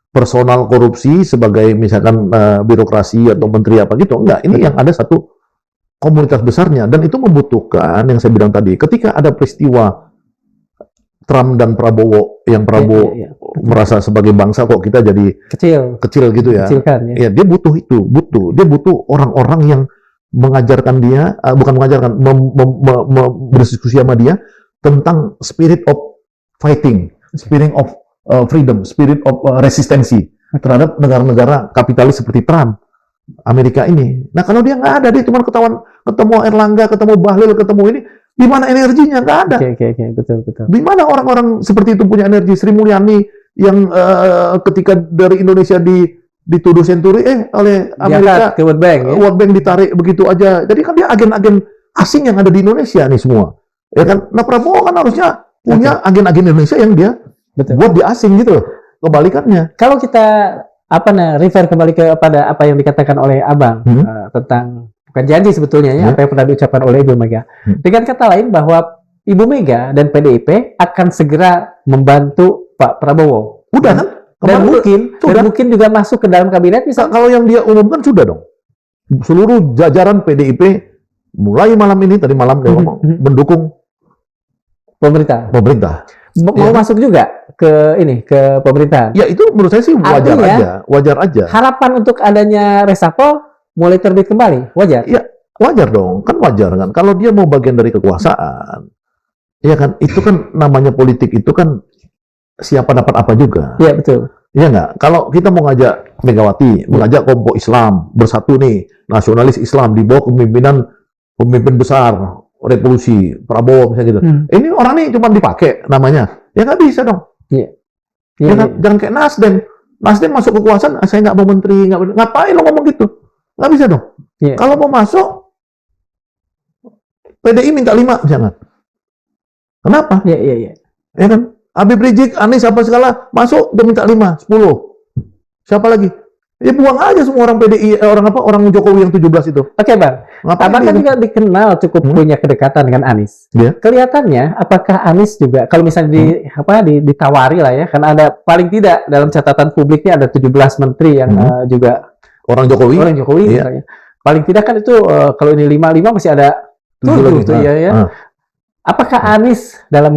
personal korupsi sebagai misalkan birokrasi atau menteri apa gitu. Enggak, ini yang ada satu komunitas besarnya, dan itu membutuhkan yang saya bilang tadi, ketika ada peristiwa Trump dan Prabowo, yang Prabowo merasa sebagai bangsa kok kita jadi kecil gitu ya. Kecilkan, ya dia butuh dia butuh orang-orang yang mengajarkan dia, berdiskusi sama dia tentang spirit of fighting, spirit of freedom, spirit of resistensi terhadap negara-negara kapitalis seperti Trump Amerika ini. Nah kalau dia nggak ada, dia cuma ketemu Erlangga, ketemu Bahlil, ketemu ini, di mana energinya? Nggak ada. Betul. Di mana orang-orang seperti itu punya energi? Sri Mulyani yang ketika dari Indonesia dituduh senturi oleh Amerika ke World Bank, World Bank ditarik begitu aja. Jadi kan dia agen-agen asing yang ada di Indonesia nih semua. Ya kan? Nah Prabowo kan harusnya punya agen-agen Indonesia yang dia buat di asing gitu loh. Kebalikannya. Kalau kita refer kembali kepada apa yang dikatakan oleh Abang tentang bukan janji sebetulnya ya, apa yang pernah diucapkan oleh Ibu Mega. Dengan kata lain bahwa Ibu Mega dan PDIP akan segera membantu Pak Prabowo. Udah kan? Dan Kemarin sudah. mungkin juga masuk ke dalam kabinet misalnya. Kalau yang dia umumkan sudah dong. Seluruh jajaran PDIP mulai malam ini, tadi malam dia ngomong, mendukung Pemerintah. Mau Iya. masuk juga ke pemerintahan. Ya itu menurut saya sih wajar Artinya, aja, wajar aja. Harapan untuk adanya reshuffle mulai terbit kembali, wajar. Ya wajar dong, kan wajar kan. Kalau dia mau bagian dari kekuasaan, ya kan, itu kan namanya politik itu kan siapa dapat apa juga. Iya, betul. Iya nggak? Kalau kita mau ngajak Megawati, mengajak kelompok Islam bersatu nih, nasionalis Islam di bawah kepemimpinan pemimpin besar revolusi Prabowo misalnya gitu. Ini orang nih cuma dipakai namanya, ya nggak bisa dong. Iya. Ya kan? Jangan kayak Nasdem. Nasdem masuk kekuasaan, saya nggak mau menteri, ngapain lo ngomong gitu? Nggak bisa dong. Iya. Kalau mau masuk, PDI minta 5 misalnya. Kenapa? Iya. Ya kan? Habib Rizik, Anies apa segala masuk dia minta 5, 10. Siapa lagi? Ya buang aja semua orang PDI, orang Jokowi yang 17 itu. Oke, Bang. Ngapain Abang kan dia? juga dikenal cukup punya kedekatan dengan Anies. Iya. Kelihatannya apakah Anies juga kalau misalnya ditawari lah ya, kan ada paling tidak dalam catatan publiknya ada 17 menteri yang juga Orang Jokowi. orang Jokowi Iya. misalnya. Paling tidak kan itu kalau ini 5 masih ada 7 lagi. tuh ya. Apakah Anies dalam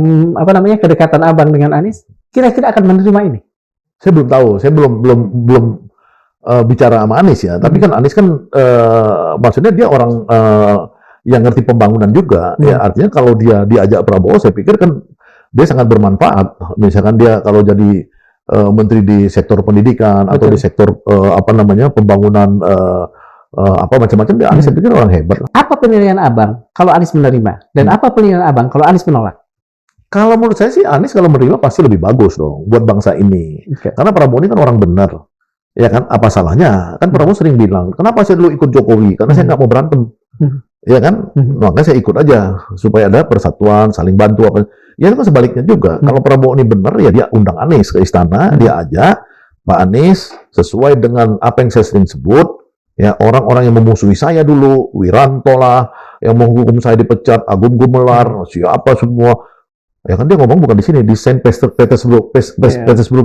kedekatan Abang dengan Anies kira-kira akan menerima ini? Saya belum tahu, saya belum bicara sama Anies ya. Tapi kan Anies kan maksudnya dia orang yang ngerti pembangunan juga. Ya artinya kalau dia diajak Prabowo, saya pikir kan dia sangat bermanfaat. Misalkan dia kalau jadi menteri di sektor pendidikan atau di sektor pembangunan apa macam-macam, dia Anies saya pikir orang hebat. Apa penilaian Abang kalau Anies menerima dan apa penilaian Abang kalau Anies menolak? Kalau menurut saya sih Anies kalau menerima pasti lebih bagus dong buat bangsa ini. Okay. Karena Prabowo ini kan orang benar. Ya kan, apa salahnya? Kan Prabowo sering bilang, kenapa saya dulu ikut Jokowi? Karena saya nggak mau berantem. Ya kan? Makanya saya ikut aja supaya ada persatuan, saling bantu apa. Ya itu kan sebaliknya juga. Kalau Prabowo ini benar ya dia undang Anies ke istana, dia ajak Pak Anies sesuai dengan apa yang saya sering sebut. Ya, orang-orang yang memusuhi saya dulu, Wiranto lah, yang menghukum saya dipecat, Agung Gumelar, siapa semua. Ya kan dia ngomong bukan di sini, di Saint Petersburg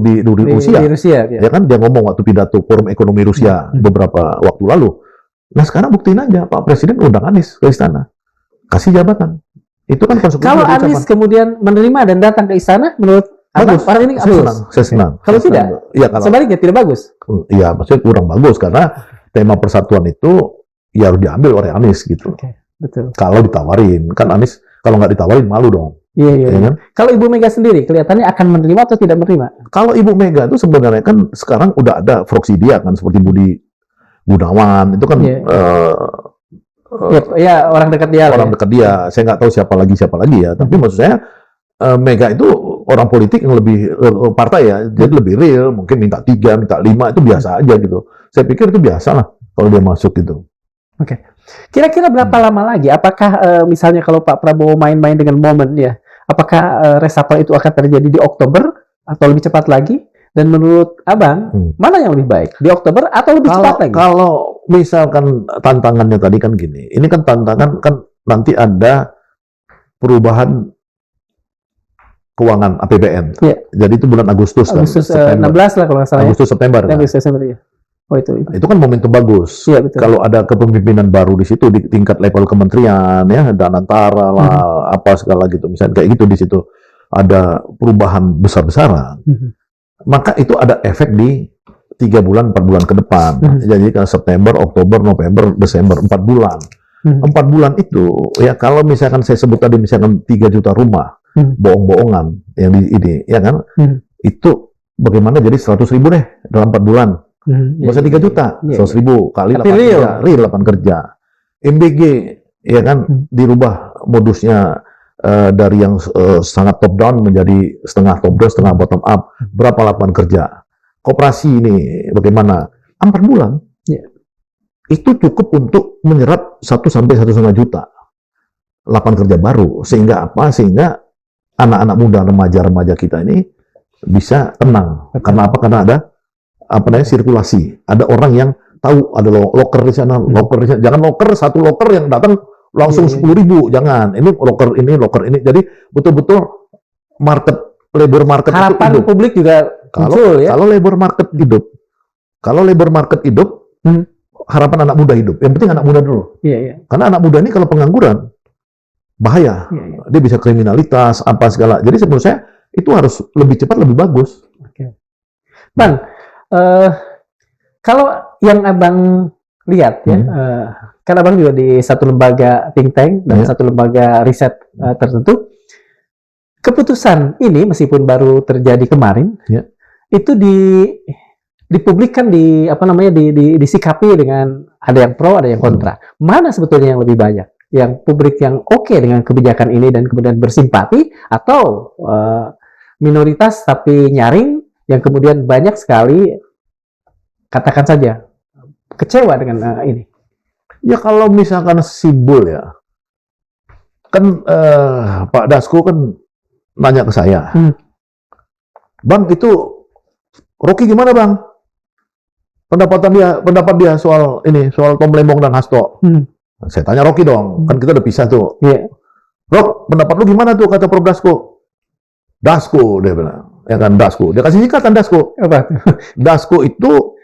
di Rusia. Di Rusia, ya kan dia ngomong waktu pidato Forum Ekonomi Rusia beberapa waktu lalu. Nah sekarang buktiin aja Pak Presiden undang Anies ke istana, kasih jabatan. Itu kan konsekuensi. Kalau Anies kemudian menerima dan datang ke istana, menurut bagus. Orang ini saya senang. Kalau tidak, sebaliknya tidak bagus. Iya, maksudnya kurang bagus karena tema persatuan itu ya harus diambil oleh Anies gitu. Betul. Kalau ditawarin, kan Anies kalau nggak ditawarin malu dong. Iya. Ya kan? Kalau Ibu Mega sendiri kelihatannya akan menerima atau tidak menerima? Kalau Ibu Mega itu sebenarnya kan sekarang udah ada proksi dia kan seperti Budi Gunawan itu kan orang dekat dia. Orang dekat dia. Saya nggak tahu siapa lagi ya. Tapi maksud saya Mega itu orang politik yang lebih partai ya, jadi lebih real. Mungkin minta 3, minta 5 itu biasa aja gitu. Saya pikir itu biasa lah kalau dia masuk gitu. Oke. Kira-kira berapa lama lagi? Apakah misalnya kalau Pak Prabowo main-main dengan momen ya, apakah reshuffle itu akan terjadi di Oktober atau lebih cepat lagi? Dan menurut Abang, mana yang lebih baik? Di Oktober atau lebih cepat lagi? Kalau misalkan tantangannya tadi kan gini, ini kan tantangan kan nanti ada perubahan keuangan APBN. Ya. Jadi itu bulan Agustus kan. 16 lah kalau nggak salah. Agustus September. Kan? Agustus September ya. Oh itu. Itu kan momentum bagus. Iya, betul. Kalau ada kepemimpinan baru di situ di tingkat level kementerian ya, Danantara lah, apa segala gitu, misalnya kayak gitu di situ ada perubahan besar-besaran. Maka itu ada efek di 3 bulan, 4 bulan ke depan. Jadi kan September, Oktober, November, Desember, 4 bulan. 4 bulan itu ya kalau misalkan saya sebut tadi misalkan 3 juta rumah bohong-bohongan yang di ini ya kan itu bagaimana jadi 100.000 deh dalam 4 bulan. Nggak usah 3 juta, 100.000 kali 8 kerja, real 8 kerja. MBG ya kan dirubah modusnya dari yang sangat top down menjadi setengah top down, setengah bottom up. Berapa lapangan kerja? Koperasi ini bagaimana? 4 bulan. Itu cukup untuk menyerap 1 sampai 1,5 juta lapangan kerja baru. Sehingga apa? Sehingga anak-anak muda, remaja-remaja kita ini bisa tenang. Karena apa? Karena ada sirkulasi. Ada orang yang tahu ada loker di sana, loker di sana. Jangan loker, satu loker yang datang langsung Iya, iya. 10.000, jangan. Ini loker ini. Jadi betul-betul labor market itu Harapan hidup. publik juga muncul ya. Kalau labor market hidup, harapan anak muda hidup. Yang penting anak muda dulu. Iya, iya. Karena anak muda ini kalau pengangguran bahaya. Iya, iya. Dia bisa kriminalitas apa segala. Jadi menurut saya itu harus lebih cepat lebih bagus. Bang, kalau yang abang lihat ya, kan abang juga di satu lembaga think tank dan Iya. satu lembaga riset tertentu. Keputusan ini meskipun baru terjadi kemarin, Iya. itu dipublikkan disikapi dengan ada yang pro, ada yang kontra. Mana sebetulnya yang lebih banyak? Yang publik yang oke dengan kebijakan ini dan kemudian bersimpati, atau minoritas tapi nyaring yang kemudian banyak sekali katakan saja kecewa dengan ini? Ya kalau misalkan simbol ya, kan Pak Dasko kan nanya ke saya, Bang itu Rocky gimana Bang? Pendapat dia soal Tom Lembong dan Hasto. Saya tanya Rocky dong, kan kita udah pisah tuh. Iya. Rok, pendapat lu gimana tuh kata Prof Dasko? Dasko dia bilang, ya kan Dasko. Dia kasih singkatan Dasko. Apa? Dasko itu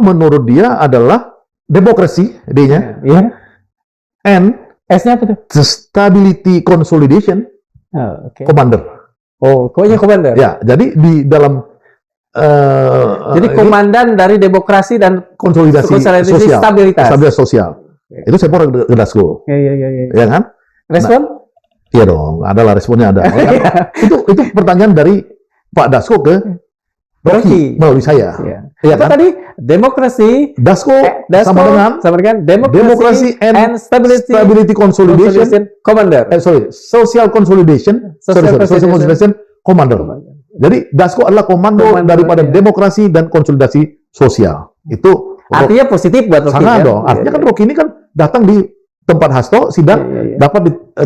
menurut dia adalah demokrasi D-nya, Iya. and S-nya apa tuh? stability consolidation Oh, oke. commander. Oh, koknya komandan. Ya, jadi di dalam Jadi komandan dari demokrasi dan konsolidasi sosial, stabilitas. stabilitas sosial. Itu saya mau ke Dasko, Iya. ya kan? Respon? Iya dong, adalah responnya ada. Ya kan? itu pertanyaan dari Pak Dasko ke Rocky melalui saya. Iya. Iya Apa kan? tadi? Demokrasi, Dasko sama dengan demokrasi and stability consolidation commander. social consolidation, Social consolidation commander. Jadi Dasko adalah komando daripada iya. demokrasi dan konsolidasi sosial. Itu Artinya positif buat Rocky. sangat kan? dong. Artinya kan Rocky ini kan datang di tempat Hasto sidang, Iya.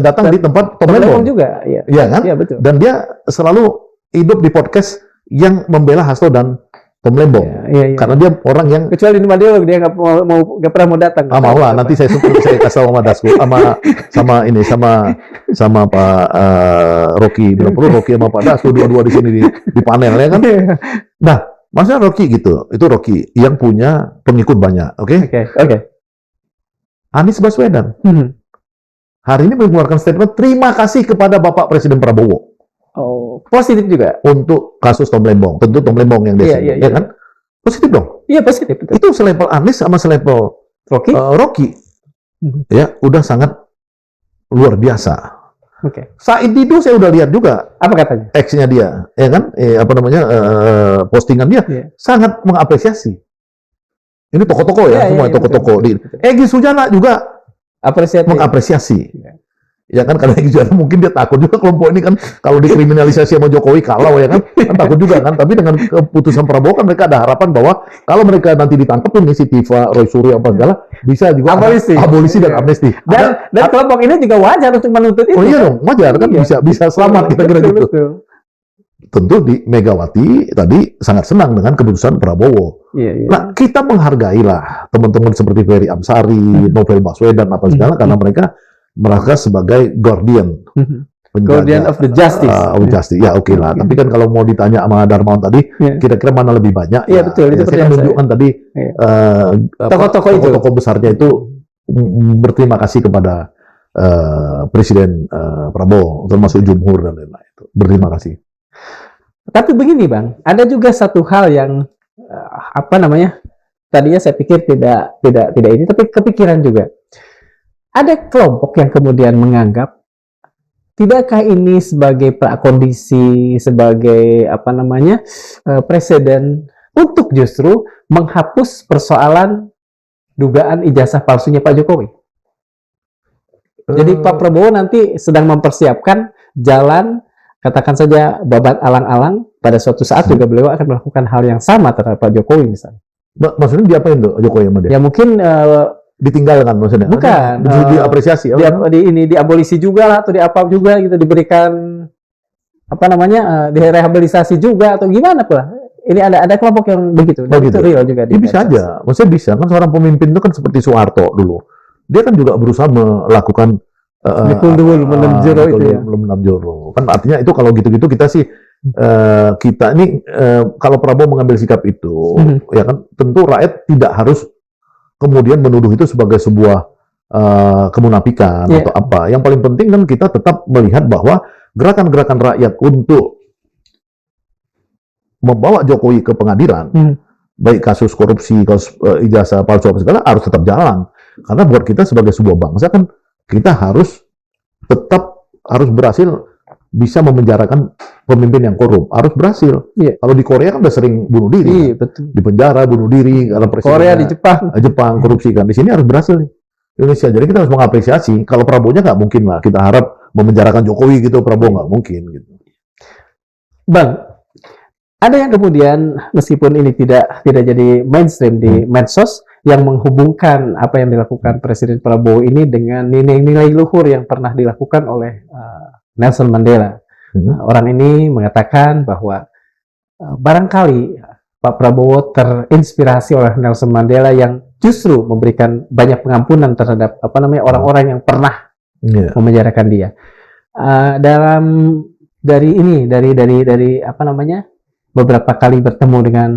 datang di tempat Tom Tom Lembong Lembong. juga. Iya. Iya kan? Iya, betul. Dan dia selalu hidup di podcast yang membela Hasto dan Tom Lembong. Iya. Karena dia orang yang Kecuali di Madiun dia nggak pernah mau datang. mau lah, nanti saya kasih tahu sama Dasko sama Pak Rocky, bilang perlu Rocky sama Pak Dasko dua-dua di sini di panel ya kan. Nah, maksudnya Rocky gitu, itu Rocky yang punya pengikut banyak, oke? Oke. Anies Baswedan hari ini mengeluarkan statement terima kasih kepada Bapak Presiden Prabowo Oh, positif juga. untuk kasus Tom Lembong. Tentu Tom Lembong yang dia singgung, ya kan? Positif dong. Iya, positif betul. Itu selevel Anies sama selevel Rocky. Rocky, ya udah sangat luar biasa. Oke. Said Didu saya udah lihat juga Apa katanya? X-nya dia, ya kan? Postingan dia Iya. sangat mengapresiasi. Ini toko-toko ya, Iya, semua iya, toko-toko. betul, betul. Egy Sujana juga Apresiasi. mengapresiasi. Iya. Ya kan, karena Egy Sujana mungkin dia takut juga kelompok ini kan kalau dikriminalisasi sama Jokowi kalau ya kan takut juga kan. Tapi dengan keputusan Prabowo kan mereka ada harapan bahwa kalau mereka nanti ditangkap tuh si Tiva, Roy Suryo apa segala bisa juga abolisi dan Iya. amnesti. Dan kelompok ini juga wajar untuk menuntut itu. Oh iya dong, wajar kan Iya. bisa selamat kira-kira Betul, gitu. betul. Tentu di Megawati tadi sangat senang dengan keputusan Prabowo. Iya. Nah, kita menghargailah teman-teman seperti Ferry Amsari, Novel Baswedan apa segala karena mereka sebagai guardian, penjaga, Guardian of the justice. justice. Ya oke lah. Tapi kan kalau mau ditanya sama Darmawan tadi, Iya. kira-kira mana lebih banyak? Iya, betul. Itu Saya kan pertanyaan menunjukkan tadi Iya. tokoh-tokoh itu. tokoh besarnya itu berterima kasih kepada Presiden Prabowo, termasuk Jumhur dan lain-lain. Berterima kasih. Tapi begini Bang, ada juga satu hal yang tadinya saya pikir tidak ini, tapi kepikiran juga. Ada kelompok yang kemudian menganggap tidakkah ini sebagai prakondisi, sebagai presiden untuk justru menghapus persoalan dugaan ijazah palsunya Pak Jokowi. Jadi Pak Prabowo nanti sedang mempersiapkan jalan, katakan saja babat alang-alang, pada suatu saat juga beliau akan melakukan hal yang sama terhadap Pak Jokowi misalnya. Maksudnya diapain tuh Jokowi sama dia? Ya mungkin Ditinggalkan maksudnya? bukan Diapresiasi? diabolisi juga lah, atau diapa juga gitu, diberikan direhabilitasi juga atau gimana pula. Ini ada kelompok yang begitu. Dan Begitu. itu real juga. Dia bisa aja, maksudnya bisa kan seorang pemimpin itu kan seperti Soeharto dulu. dia kan juga berusaha melakukan menam zero itu ya. menam zero. Kan artinya itu kalau gitu-gitu kita sih kita ini kalau Prabowo mengambil sikap itu, ya kan tentu rakyat tidak harus kemudian menuduh itu sebagai sebuah kemunafikan atau apa. Yang paling penting kan kita tetap melihat bahwa gerakan-gerakan rakyat untuk membawa Jokowi ke pengadilan, baik kasus korupsi, kasus ijazah palsu apa segala, harus tetap jalan. Karena buat kita sebagai sebuah bangsa kan kita harus berhasil bisa memenjarakan pemimpin yang korup, harus berhasil. Kalau di Korea kan udah sering bunuh diri, betul. di penjara bunuh diri karena presiden. Korea di Jepang korupsi kan, di sini harus berhasil Indonesia. Jadi kita harus mengapresiasi. Kalau Prabowo-nya nggak mungkin lah, kita harap memenjarakan Jokowi gitu, Prabowo nggak mungkin gitu. Bang, ada yang kemudian meskipun ini tidak jadi mainstream di medsos, yang menghubungkan apa yang dilakukan Presiden Prabowo ini dengan nilai-nilai luhur yang pernah dilakukan oleh Nelson Mandela. Orang ini mengatakan bahwa barangkali Pak Prabowo terinspirasi oleh Nelson Mandela yang justru memberikan banyak pengampunan terhadap orang-orang yang pernah memenjarakan dia. Dari beberapa kali bertemu dengan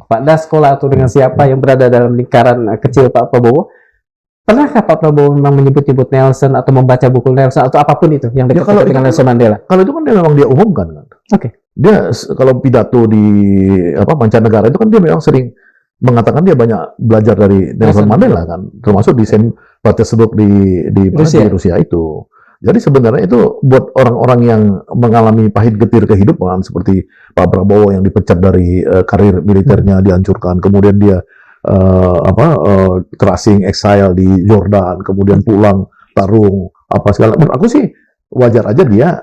Pak Dasko atau dengan siapa yang berada dalam lingkaran kecil Pak Prabowo, pernahkah Pak Prabowo memang menyebut-nyebut Nelson atau membaca buku Nelson atau apapun itu yang dekat dengan Nelson Mandela? Kalau itu kan memang dia umumkan kan. Dia kalau pidato di mancanegara itu kan dia memang sering mengatakan dia banyak belajar dari Nelson Mandela kan, termasuk di Saint Petersburg di Rusia itu. Jadi sebenarnya itu buat orang-orang yang mengalami pahit getir kehidupan seperti Pak Prabowo yang dipecat dari karir militernya, dihancurkan, kemudian dia terasing exile di Jordan, kemudian pulang tarung apa segala. Menurut aku sih wajar aja dia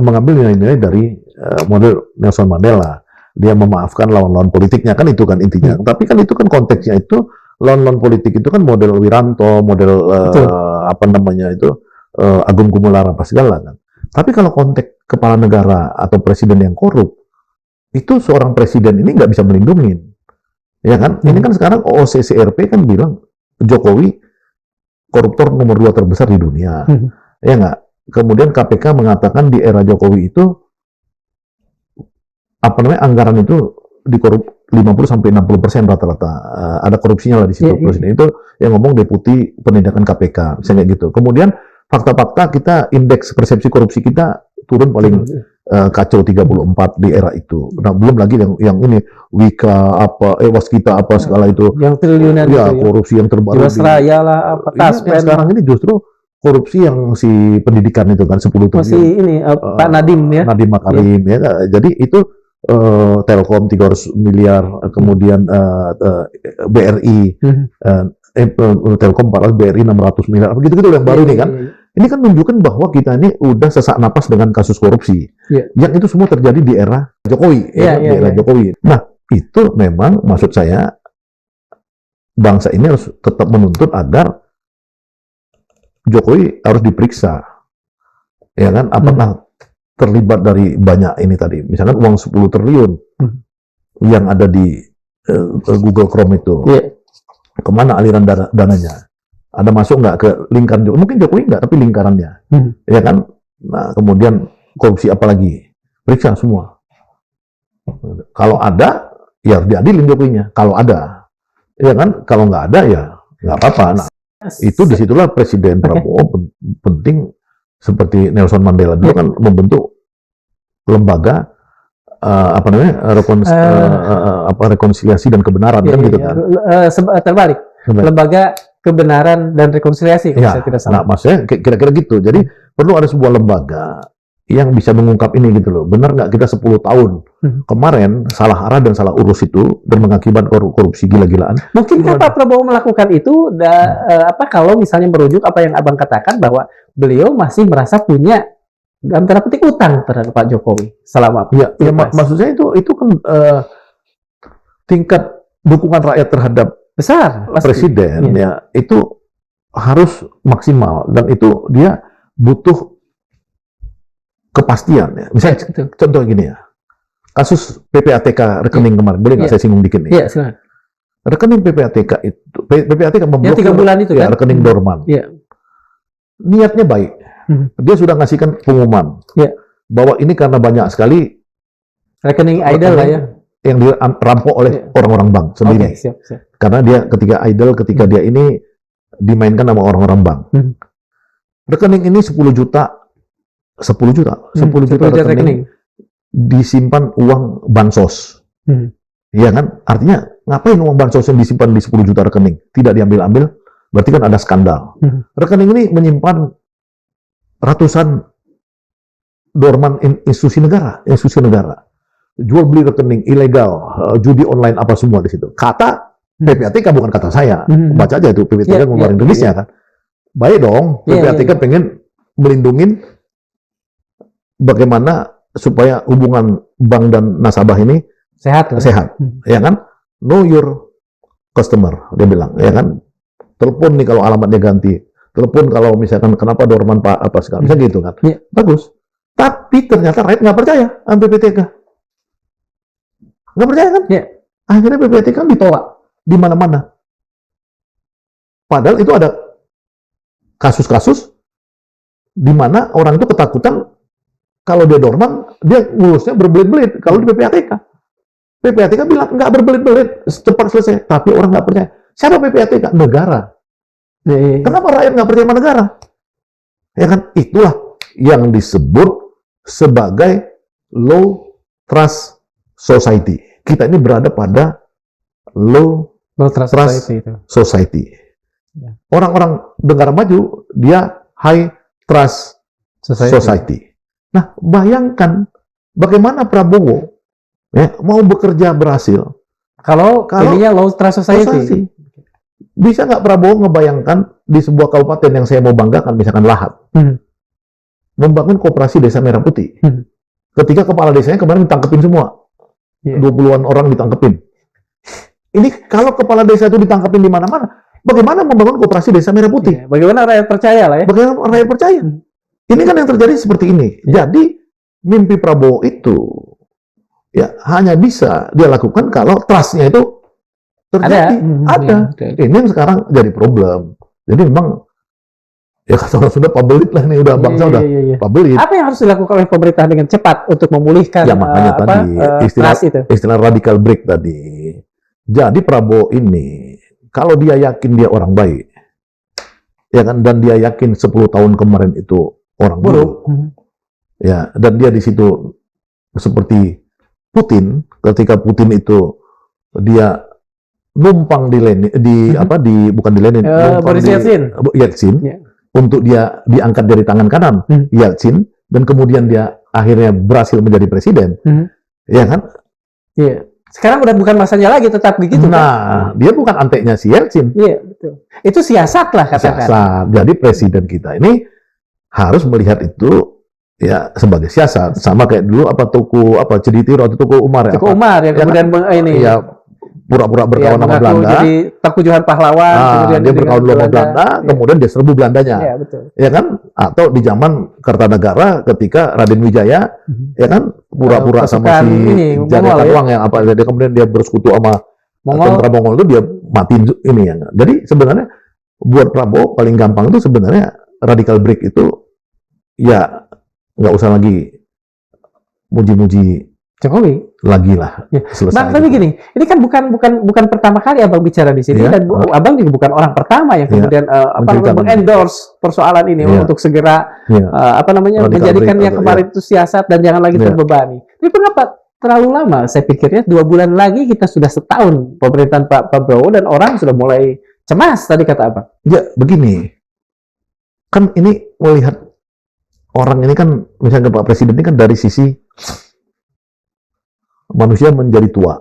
mengambil nilai-nilai dari model Nelson Mandela. Dia memaafkan lawan-lawan politiknya, kan itu kan intinya. Tapi kan itu kan konteksnya itu lawan-lawan politik itu kan model Wiranto, model Agung Gumelar apa segala kan. Tapi kalau konteks kepala negara atau presiden yang korup, itu seorang presiden ini nggak bisa melindungi. Ya kan? Ini kan sekarang OOCCRP kan bilang Jokowi koruptor nomor 2 terbesar di dunia. Ya nggak? Kemudian KPK mengatakan di era Jokowi itu anggaran itu dikorup 50-60% rata-rata. Ada korupsinya lah di situ. Presiden itu yang ngomong deputi penindakan KPK, misalnya gitu. Kemudian fakta-fakta kita, indeks persepsi korupsi kita turun paling kacau 34 di era itu. Nah, belum lagi yang ini Wika Waskita apa segala itu. Yang triliunan ya, korupsi yang terbaru. Jiwasraya lah apa Taspen. Sekarang ini justru korupsi yang si pendidikan itu kan 10 triliun. Masih ini Pak Nadiem ya. Nadiem Makarim ya. Jadi itu Telkom 300 miliar, kemudian BRI Telkom 400, BRI 600 miliar, begitu-gitu yang baru nih kan. Ini kan menunjukkan bahwa kita ini udah sesak napas dengan kasus korupsi. Yang itu semua terjadi di era Jokowi, di era Jokowi. Nah, itu memang maksud saya bangsa ini harus tetap menuntut agar Jokowi harus diperiksa. Ya kan, apakah terlibat dari banyak ini tadi. Misalkan uang 10 triliun yang ada di Google Chrome itu. Kemana aliran dananya? Ada masuk nggak ke lingkaran Jokowi? Mungkin Jokowi nggak, tapi lingkarannya. Ya kan? Nah, kemudian korupsi apa lagi? Periksa semua. Kalau ada, ya harus diadilin Jokowinya. Kalau ada. Ya kan? Kalau nggak ada, ya nggak apa-apa. Nah, itu disitulah Presiden Prabowo penting, seperti Nelson Mandela dulu kan membentuk lembaga rekonsiliasi dan kebenaran kan gitu kan. Terbalik. Lembaga kebenaran dan rekonsiliasi kalau saya tidak salah. Nah, maksudnya kira-kira gitu. Jadi perlu ada sebuah lembaga yang bisa mengungkap ini gitu loh. Benar nggak kita 10 tahun kemarin salah arah dan salah urus itu dan mengakibatkan korupsi gila-gilaan. Mungkinkah Pak Prabowo melakukan itu kalau misalnya merujuk apa yang Abang katakan bahwa beliau masih merasa punya dalam tanda petik utang terhadap Pak Jokowi selama maksud saya itu kan tingkat dukungan rakyat terhadap besar presiden ya itu harus maksimal dan itu dia butuh kepastian ya. Misalnya contoh gini ya, kasus PPATK rekening kemarin, boleh nggak saya singgung dikit nih? Iya, silakan. rekening PPATK itu, PPATK Yang 3 memblokir bulan itu ya, kan? rekening dorman. Iya. Niatnya baik. Dia sudah ngasihkan pengumuman Iya. bahwa ini karena banyak sekali Rekening idle lah ya. yang dirampok oleh orang-orang bank sendiri. Oke, siap. Karena dia ketika idle, ketika dia ini dimainkan sama orang-orang bank. Rekening ini 10 juta, 10 juta rekening disimpan uang bansos. Iya kan? Artinya ngapain uang bansos yang disimpan di 10 juta rekening? Tidak diambil-ambil, berarti kan ada skandal. Rekening ini menyimpan ratusan dorman institusi negara. Jual beli rekening ilegal, judi online apa semua di situ. Kata PPATK, bukan kata saya. Baca aja itu PPATK ngeluarin rilisnya kan. Baik dong, PPATK pengen melindungi bagaimana supaya hubungan bank dan nasabah ini sehat. Ya kan? Know your customer, dia bilang, ya kan? Telepon nih kalau alamatnya ganti. Telepon kalau misalkan kenapa dorman Pak apa segala, misalnya gitu kan. Bagus. Tapi ternyata rakyat nggak percaya sama PPATK. Nggak percaya kan? Akhirnya PPATK ditolak di mana-mana. Padahal itu ada kasus-kasus di mana orang itu ketakutan kalau dia dorman, dia ngurusnya berbelit-belit. Kalau di PPATK, PPATK bilang nggak berbelit-belit, cepat selesai. Tapi orang nggak percaya. Siapa PPATK? Negara. Kenapa rakyat nggak percaya sama negara? Ya kan? Itulah yang disebut sebagai low trust society. Kita ini berada pada low trust society. Orang-orang negara maju, dia high trust society. Nah, bayangkan bagaimana Prabowo mau bekerja berhasil. Kalau ininya low trust society. Bisa nggak Prabowo ngebayangkan di sebuah kabupaten yang saya mau banggakan, misalkan Lahad, membangun koperasi desa Merah Putih. Ketika kepala desanya kemarin ditangkepin semua. 20-an orang ditangkepin. Ini kalau kepala desa itu ditangkepin di mana-mana, bagaimana membangun koperasi desa Merah Putih? Bagaimana rakyat percaya lah ya? Bagaimana rakyat percaya? Ini kan yang terjadi seperti ini. Jadi mimpi Prabowo itu ya hanya bisa dia lakukan kalau trust-nya itu terjadi. Ada. Ini yang sekarang jadi problem. Jadi memang ya kata orang Sunda pabelit lah nih, udah bangsa udah pabelit. Apa yang harus dilakukan oleh pemerintah dengan cepat untuk memulihkan ya makanya tadi istilah radical break tadi. Jadi Prabowo ini kalau dia yakin dia orang baik, ya kan, dan dia yakin 10 tahun kemarin itu orang buruk, ya, dan dia di situ seperti Putin, ketika Putin itu dia numpang di Lenin, bukan di Lenin, Boris Yeltsin, untuk dia diangkat dari tangan kanan Yeltsin, dan kemudian dia akhirnya berhasil menjadi presiden, ya kan? Iya. Sekarang udah bukan masanya lagi, tetap begitu. Nah, dia bukan anteknya si Yeltsin. Iya, betul. Itu siasat lah katakan. Siasat. Jadi presiden kita ini harus melihat itu ya sebagai siasat, sama kayak dulu Ceditir atau Tuku Umar Umar yang kemudian ini ya pura-pura berkawan sama Belanda, jadi terpujuhan pahlawan, kemudian dia berkawan sama Belanda, kemudian dia serbu Belandanya, ya, betul. Ya kan? Atau di zaman Kertanegara ketika Raden Wijaya, ya kan, pura-pura sama si Janeta Wang yang dia kemudian dia bersekutu sama tentara Mongol itu dia matiin ini ya. Jadi sebenarnya buat Prabowo paling gampang itu sebenarnya radical break itu ya nggak usah lagi muji-muji Jokowi lagi lah. Selesai. Bang, tapi gini, ini kan bukan pertama kali Abang bicara di sini, dan Abang juga bukan orang pertama yang kemudian endorse persoalan ini untuk segera menjadikan yang kemarin itu siasat dan jangan lagi terbebani. Tapi kenapa terlalu lama? Saya pikirnya 2 bulan lagi kita sudah setahun pemerintahan Pak Prabowo dan orang sudah mulai cemas tadi kata Abang. Ya begini, kan ini melihat orang ini kan misalnya Pak Presiden ini kan dari sisi manusia menjadi tua,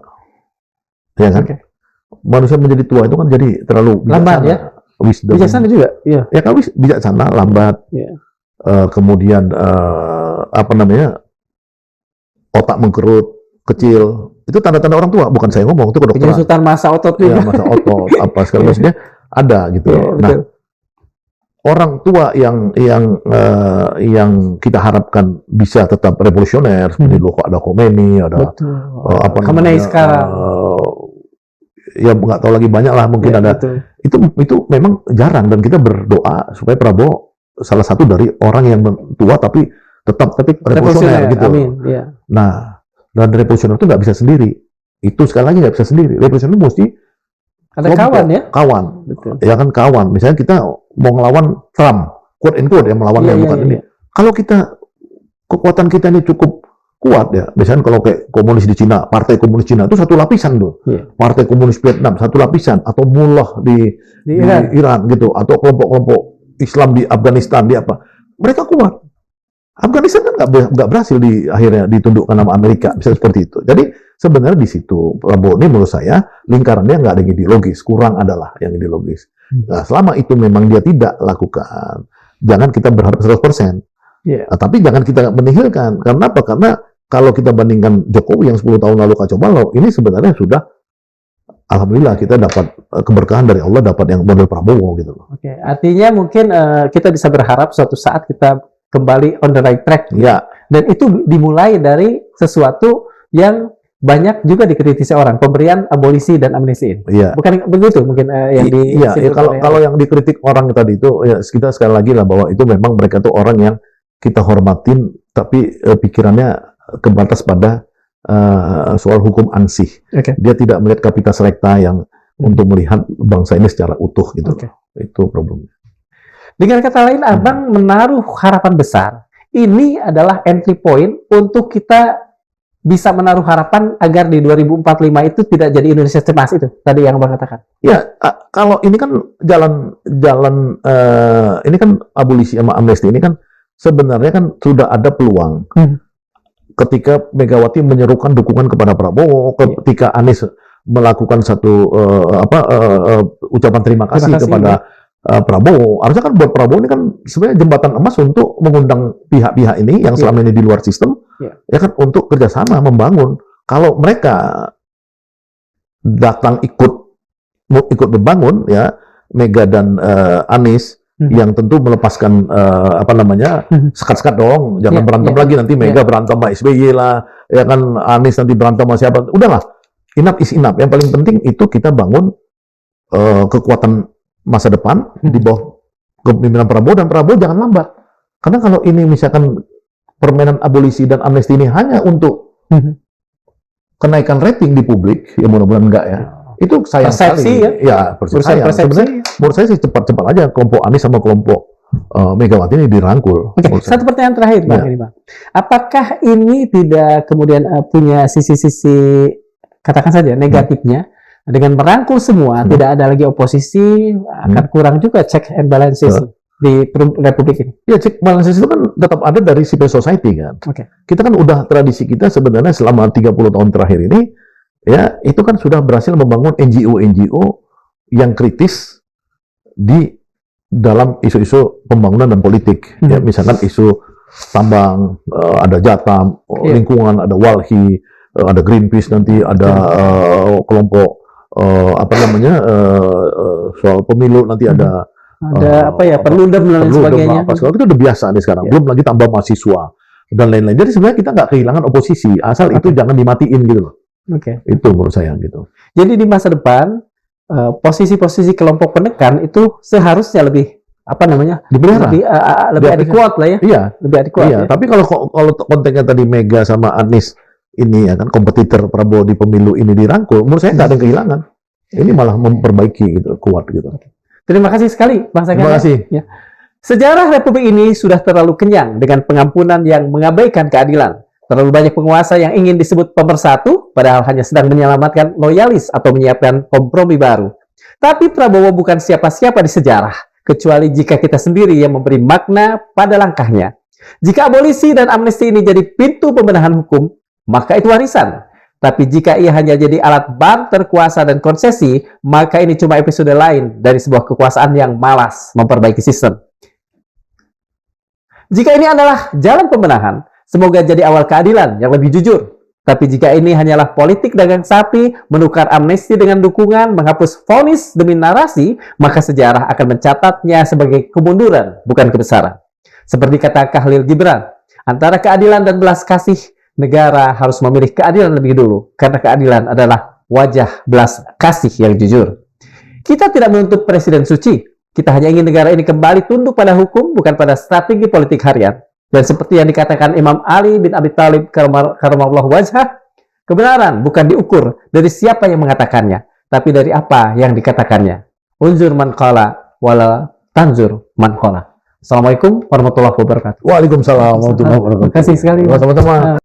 ya kan? Manusia menjadi tua itu kan jadi terlalu lambat ya, bijaksana juga, ya kan, bijaksana, lambat, kemudian otak mengkerut, kecil, itu tanda-tanda orang tua, bukan saya ngomong, itu kedokteran. Penyusutan masa otot juga, masa otot, apa segala macamnya ada gitu. Nah, orang tua yang kita harapkan bisa tetap revolusioner seperti ada Khomeini, ada Khamenei sekarang, ya nggak tahu lagi banyak lah mungkin ada. betul. Itu memang jarang dan kita berdoa supaya Prabowo salah satu dari orang yang tua tapi tetap revolusioner gitu. Amin. Ya. Nah, dan revolusioner itu nggak bisa sendiri. Itu sekali lagi nggak bisa sendiri. Revolusioner mesti Ada kelompok, kawan ya. kawan. Betul. Ya kan kawan. Misalnya kita mau ngelawan Trump, quote and quote yang melawan yang bukan ini. Kalau kita kekuatan kita ini cukup kuat ya, misalnya kalau kayak komunis di Cina, partai komunis Cina itu satu lapisan tuh, partai komunis Vietnam satu lapisan, atau mullah di Iran gitu, atau kelompok-kelompok Islam di Afghanistan di apa, mereka kuat. Afghanistan kan nggak berhasil di akhirnya ditundukkan sama Amerika, bisa seperti itu. Jadi sebenarnya di situ Prabowo ini menurut saya lingkarannya nggak ada yang ideologis, kurang adalah yang ideologis. Nah, selama itu memang dia tidak lakukan, jangan kita berharap 100%. Nah, tapi jangan kita menihilkan. Karena apa? Karena kalau kita bandingkan Jokowi yang 10 tahun lalu kacau balau, ini sebenarnya sudah alhamdulillah kita dapat keberkahan dari Allah, dapat yang model Prabowo gitu loh. Oke, artinya mungkin kita bisa berharap suatu saat kita kembali on the right track. Ya. Dan itu dimulai dari sesuatu yang banyak juga dikritisi orang, pemberian abolisi dan amnesti. Iya. Bukan begitu mungkin yang di Iya, ya, kalau yang dikritik orang tadi itu ya kita sekali lagi lah bahwa itu memang mereka tuh orang yang kita hormatin tapi pikirannya kebatas pada soal hukum ansih. Okay. Dia tidak melihat kapitas rekta yang untuk melihat bangsa ini secara utuh gitu. Okay. Itu problemnya. Dengan kata lain, Abang menaruh harapan besar. Ini adalah entry point untuk kita bisa menaruh harapan agar di 2045 itu tidak jadi Indonesia cemas itu tadi yang Abang katakan. Ya, kalau ini kan jalan ini kan abolisi sama amnesti ini kan sebenarnya kan sudah ada peluang. Ketika Megawati menyerukan dukungan kepada Prabowo, ketika Anies melakukan satu ucapan terima kasih kepada Prabowo, harusnya kan buat Prabowo ini kan sebenarnya jembatan emas untuk mengundang pihak-pihak ini yang selama ini di luar sistem, ya kan untuk kerjasama membangun. Kalau mereka datang ikut membangun, ya Mega dan Anies yang tentu melepaskan sekat-sekat dong, jangan berantem lagi nanti Mega berantem sama SBY lah, ya kan Anies nanti berantem sama siapa, udahlah, enough is enough. Yang paling penting itu kita bangun kekuatan masa depan di bawah kepemimpinan Prabowo, dan Prabowo jangan lambat. Karena kalau ini misalkan permainan abolisi dan amnesti ini hanya untuk kenaikan rating di publik, ya mudah-mudahan enggak ya. Itu sayang persepsi sekali. Ya, persepsi. Sebenarnya menurut saya sih cepat-cepat aja kelompok Anies sama kelompok Megawati ini dirangkul. Satu pertanyaan terakhir Bang, ini Bang. Apakah ini tidak kemudian punya sisi-sisi katakan saja negatifnya? Dengan merangkul semua, tidak ada lagi oposisi, akan kurang juga check and balances di Republik ini. Ya, check balances itu kan tetap ada dari civil society kan. Kita kan udah tradisi kita sebenarnya selama 30 tahun terakhir ini, ya itu kan sudah berhasil membangun NGO-NGO yang kritis di dalam isu-isu pembangunan dan politik. Ya, misalkan isu tambang, ada Jatam, lingkungan, ada Walhi, ada Greenpeace nanti, ada kelompok soal pemilu nanti ada perludem dan sebagainya. Itu udah biasa nih sekarang. Belum lagi tambah mahasiswa dan lain-lain. Jadi sebenarnya kita nggak kehilangan oposisi, asal itu jangan dimatiin gitu loh. Itu menurut saya gitu. Jadi di masa depan posisi-posisi kelompok penekan itu seharusnya lebih dipelihara, lebih adekuat lah ya. Iya, lebih adekuat. Iya, tapi kalau konteksnya tadi Mega sama Anies ini ya kan kompetitor Prabowo di pemilu ini dirangkul, menurut saya nggak ada yang kehilangan. Ini malah memperbaiki gitu, kuat gitu. Terima kasih sekali, Bang Sagan. Terima kasih. Ya. Sejarah Republik ini sudah terlalu kenyang dengan pengampunan yang mengabaikan keadilan. Terlalu banyak penguasa yang ingin disebut pemersatu, padahal hanya sedang menyelamatkan loyalis atau menyiapkan kompromi baru. Tapi Prabowo bukan siapa-siapa di sejarah, kecuali jika kita sendiri yang memberi makna pada langkahnya. Jika abolisi dan amnesti ini jadi pintu pembenahan hukum, maka itu warisan. Tapi jika ia hanya jadi alat barter kuasa dan konsesi, maka ini cuma episode lain dari sebuah kekuasaan yang malas memperbaiki sistem. Jika ini adalah jalan pembenahan, semoga jadi awal keadilan yang lebih jujur. Tapi jika ini hanyalah politik dagang sapi, menukar amnesti dengan dukungan, menghapus vonis demi narasi, maka sejarah akan mencatatnya sebagai kemunduran, bukan kebesaran. Seperti kata Khalil Gibran, antara keadilan dan belas kasih, negara harus memilih keadilan lebih dulu, karena keadilan adalah wajah belas kasih yang jujur. Kita tidak menuntut presiden suci. Kita hanya ingin negara ini kembali tunduk pada hukum, bukan pada strategi politik harian. Dan seperti yang dikatakan Imam Ali bin Abi Thalib karamallahu wajhah, kebenaran bukan diukur dari siapa yang mengatakannya, tapi dari apa yang dikatakannya. Unzur man qala wala tanzur man qala. Assalamualaikum warahmatullahi wabarakatuh. Waalaikumsalam warahmatullahi wabarakatuh. Terima kasih sekali. Sama-sama.